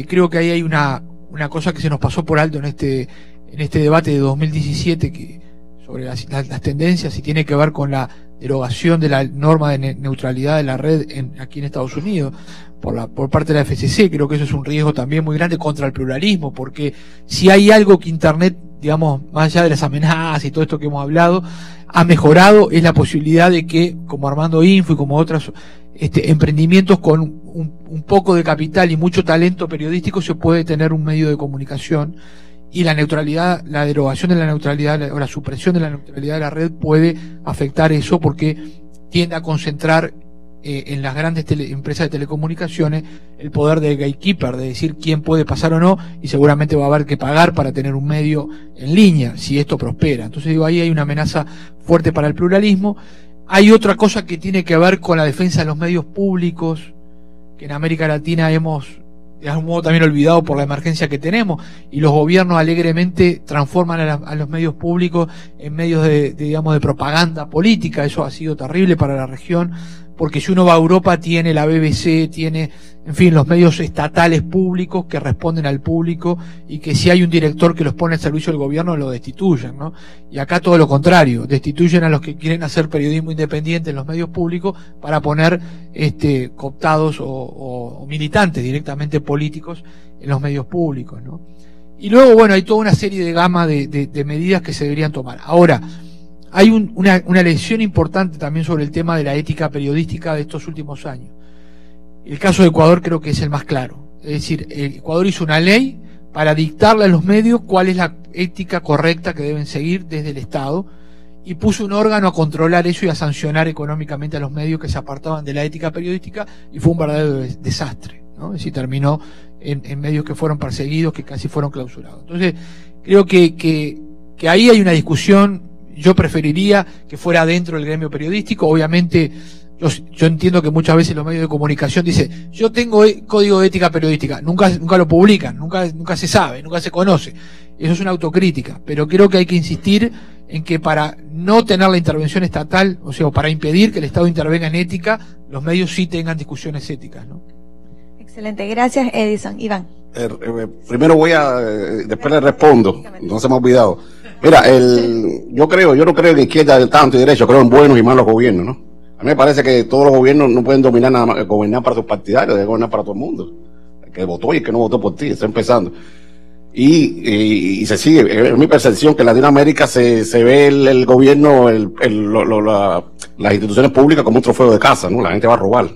C: Creo que ahí hay una cosa que se nos pasó por alto en este debate de 2017 sobre las tendencias, y tiene que ver con la derogación de la norma de neutralidad de la red aquí en Estados Unidos por parte de la FCC. Creo que eso es un riesgo también muy grande contra el pluralismo, porque si hay algo que Internet, digamos, más allá de las amenazas y todo esto que hemos hablado, ha mejorado, es la posibilidad de que, como Armando Info y como otros emprendimientos con un poco de capital y mucho talento periodístico, se puede tener un medio de comunicación, y la neutralidad, la derogación de la neutralidad o la supresión de la neutralidad de la red puede afectar eso, porque tiende a concentrar en las grandes empresas de telecomunicaciones el poder de gatekeeper, de decir quién puede pasar o no, y seguramente va a haber que pagar para tener un medio en línea si esto prospera. Entonces digo, ahí hay una amenaza fuerte para el pluralismo. Hay otra cosa que tiene que ver con la defensa de los medios públicos, que en América Latina hemos de algún modo también olvidado por la emergencia que tenemos, y los gobiernos alegremente transforman a los medios públicos en medios digamos, de propaganda política. Eso ha sido terrible para la región, porque si uno va a Europa tiene la BBC, tiene, en fin, los medios estatales públicos que responden al público, y que si hay un director que los pone al servicio del gobierno lo destituyen, ¿no? Y acá todo lo contrario, destituyen a los que quieren hacer periodismo independiente en los medios públicos para poner cooptados o militantes directamente políticos en los medios públicos, ¿no? Y luego, bueno, hay toda una serie de gama de medidas que se deberían tomar. Ahora, hay una lección importante también sobre el tema de la ética periodística de estos últimos años. El caso de Ecuador creo que es el más claro. Es decir, Ecuador hizo una ley para dictarle a los medios cuál es la ética correcta que deben seguir desde el Estado, y puso un órgano a controlar eso y a sancionar económicamente a los medios que se apartaban de la ética periodística, y fue un verdadero desastre, ¿no? Es decir, terminó en medios que fueron perseguidos, que casi fueron clausurados. Entonces, creo que ahí hay una discusión. Yo preferiría que fuera dentro del gremio periodístico. Obviamente, yo entiendo que muchas veces los medios de comunicación dicen, yo tengo código de ética periodística, nunca lo publican, nunca se sabe, nunca se conoce. Eso es una autocrítica, pero creo que hay que insistir en que para no tener la intervención estatal, o sea, para impedir que el Estado intervenga en ética, los medios sí tengan discusiones éticas, ¿no?
B: Excelente, gracias, Edison. Iván.
F: Primero después le respondo, no se me ha olvidado. Mira, yo no creo en izquierda de tanto y derecho, creo en buenos y malos gobiernos, ¿no? A mí me parece que todos los gobiernos no pueden dominar nada más, gobernar para sus partidarios, deben gobernar para todo el mundo. que votó y el que no votó por ti, está empezando. Y se sigue, es mi percepción que en Latinoamérica se ve el gobierno, las instituciones públicas como un trofeo de caza, ¿no? La gente va a robar.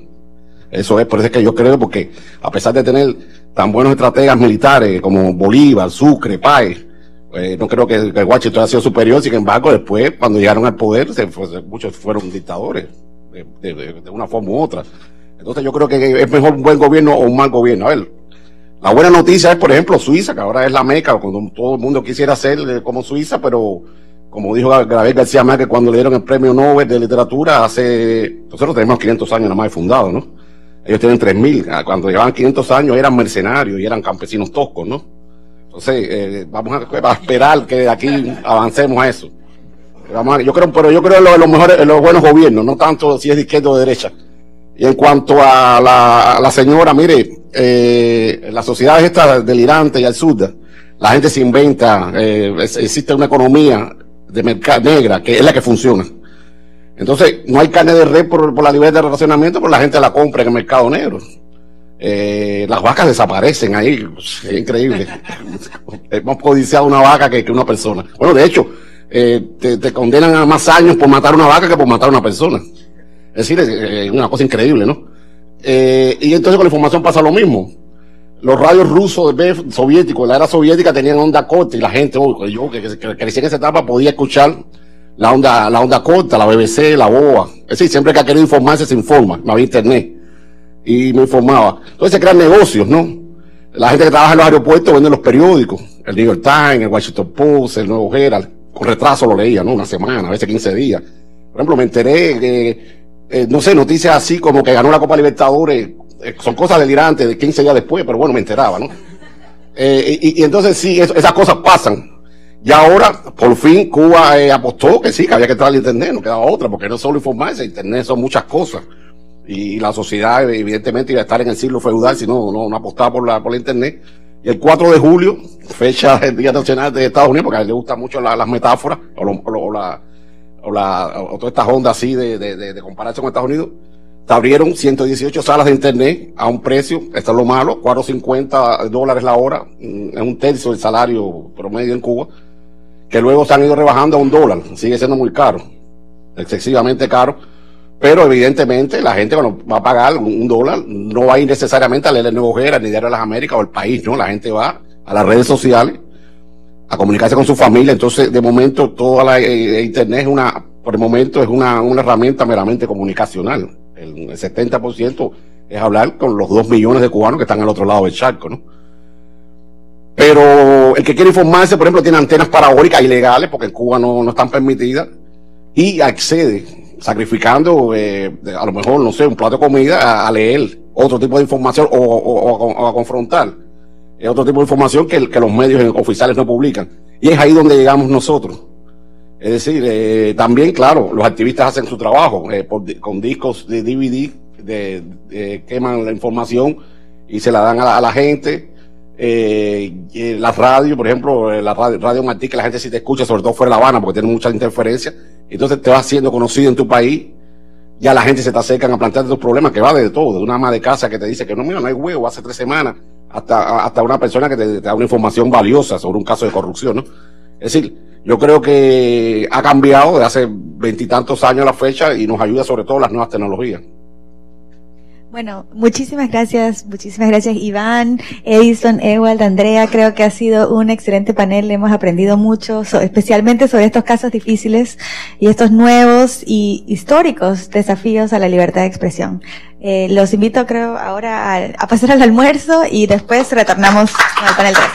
F: Eso es, por eso es que yo creo, porque a pesar de tener tan buenos estrategas militares como Bolívar, Sucre, Páez, no creo que Washington haya sido superior. Sin embargo, después, cuando llegaron al poder, muchos fueron dictadores, de una forma u otra. Entonces yo creo que es mejor un buen gobierno o un mal gobierno. A ver, la buena noticia es, por ejemplo, Suiza, que ahora es la meca, cuando todo el mundo quisiera ser como Suiza, pero como dijo Gabriel García Márquez cuando le dieron el premio Nobel de literatura nosotros tenemos 500 años nada más de fundado, ¿no? Ellos tienen 3.000, cuando llevaban 500 años eran mercenarios y eran campesinos toscos, ¿no? Entonces, vamos a esperar que de aquí avancemos a eso. Yo creo en los mejores, en los buenos gobiernos, no tanto si es de izquierda o de derecha. Y en cuanto a la señora, mire, la sociedad esta delirante y absurda, la gente se inventa, existe una economía de mercado negra que es la que funciona. Entonces, no hay carne de res por la libertad de racionamiento, pero la gente la compra en el mercado negro. Las vacas desaparecen ahí, es increíble. Hemos codiciado una vaca que una persona. Bueno, de hecho, te condenan a más años por matar una vaca que por matar a una persona. Es decir, es una cosa increíble, ¿no? Y entonces con la información pasa lo mismo. Los radios rusos, soviéticos, de la era soviética tenían onda corta y la gente, yo que crecí en esa etapa podía escuchar la onda corta, la BBC, la BOA. Es decir, siempre que ha querido informarse se informa, no había internet. Y me informaba. Entonces se crean negocios, ¿no? La gente que trabaja en los aeropuertos vende los periódicos, el New York Times, el Washington Post, el Nuevo Herald, con retraso lo leía, ¿no? Una semana, a veces 15 días. Por ejemplo, me enteré que, no sé, noticias así como que ganó la Copa Libertadores, son cosas delirantes de 15 días después, pero bueno, me enteraba, ¿no? Y entonces sí, esas cosas pasan. Y ahora, por fin, Cuba apostó que sí, que había que entrar al internet, no quedaba otra, porque no es solo informarse, internet son muchas cosas. Y la sociedad, evidentemente, iba a estar en el siglo feudal si no apostaba por la internet. Y el 4 de julio, fecha del Día Nacional de Estados Unidos, porque a él le gustan mucho las metáforas, o todas estas ondas así de comparación con Estados Unidos, te abrieron 118 salas de internet a un precio, esto es lo malo, $4.50 la hora, es un tercio del salario promedio en Cuba, que luego se han ido rebajando a $1, sigue siendo muy caro, excesivamente caro. Pero evidentemente la gente cuando va a pagar $1 no va a ir necesariamente a leer el Nuevo Herald ni Diario de las Américas o El País, ¿no? La gente va a las redes sociales a comunicarse con su familia. Entonces, de momento, toda la internet por el momento es una herramienta meramente comunicacional. El 70% es hablar con los 2 millones de cubanos que están al otro lado del charco, ¿no? Pero el que quiere informarse, por ejemplo, tiene antenas parabólicas ilegales, porque en Cuba no están permitidas, y accede sacrificando, a lo mejor, no sé, un plato de comida a leer otro tipo de información o a confrontar otro tipo de información que los medios oficiales no publican. Y es ahí donde llegamos nosotros. Es decir, también, claro, los activistas hacen su trabajo con discos de DVD, queman la información y se la dan a la gente. La radio, por ejemplo, la radio Martí, que la gente sí te escucha, sobre todo fuera de La Habana, porque tiene mucha interferencia. Entonces te vas siendo conocido en tu país, ya la gente se te acercan a plantearte tus problemas, que va de todo, de una ama de casa que te dice que no, mira, no hay huevo, hace 3 semanas, hasta una persona que te da una información valiosa sobre un caso de corrupción, ¿no? Es decir, yo creo que ha cambiado de hace 20 y tantos años la fecha y nos ayuda sobre todo las nuevas tecnologías.
B: Bueno, muchísimas gracias Iván, Edison, Ewald, Andrea. Creo que ha sido un excelente panel, hemos aprendido mucho, especialmente sobre estos casos difíciles y estos nuevos y históricos desafíos a la libertad de expresión. Los invito, creo, ahora a pasar al almuerzo y después retornamos al panel 3.